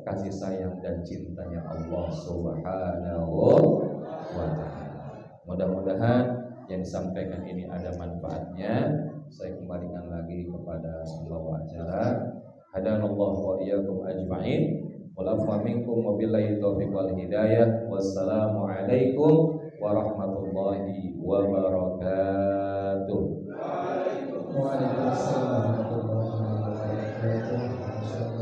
kasih sayang dan cintanya Allah Subhanahu wa ta'ala. Mudah-mudahan yang disampaikan ini ada manfaatnya. Saya kembalikan lagi kepada pembawa acara. Hadanallahu wa iyyakum ajma'in. Walafu minkum wabillahi taufiq wal hidayah. Wassalamu alaikum warahmatullahi wabarakatuh. Waalaikumsalam warahmatullahi wabarakatuh.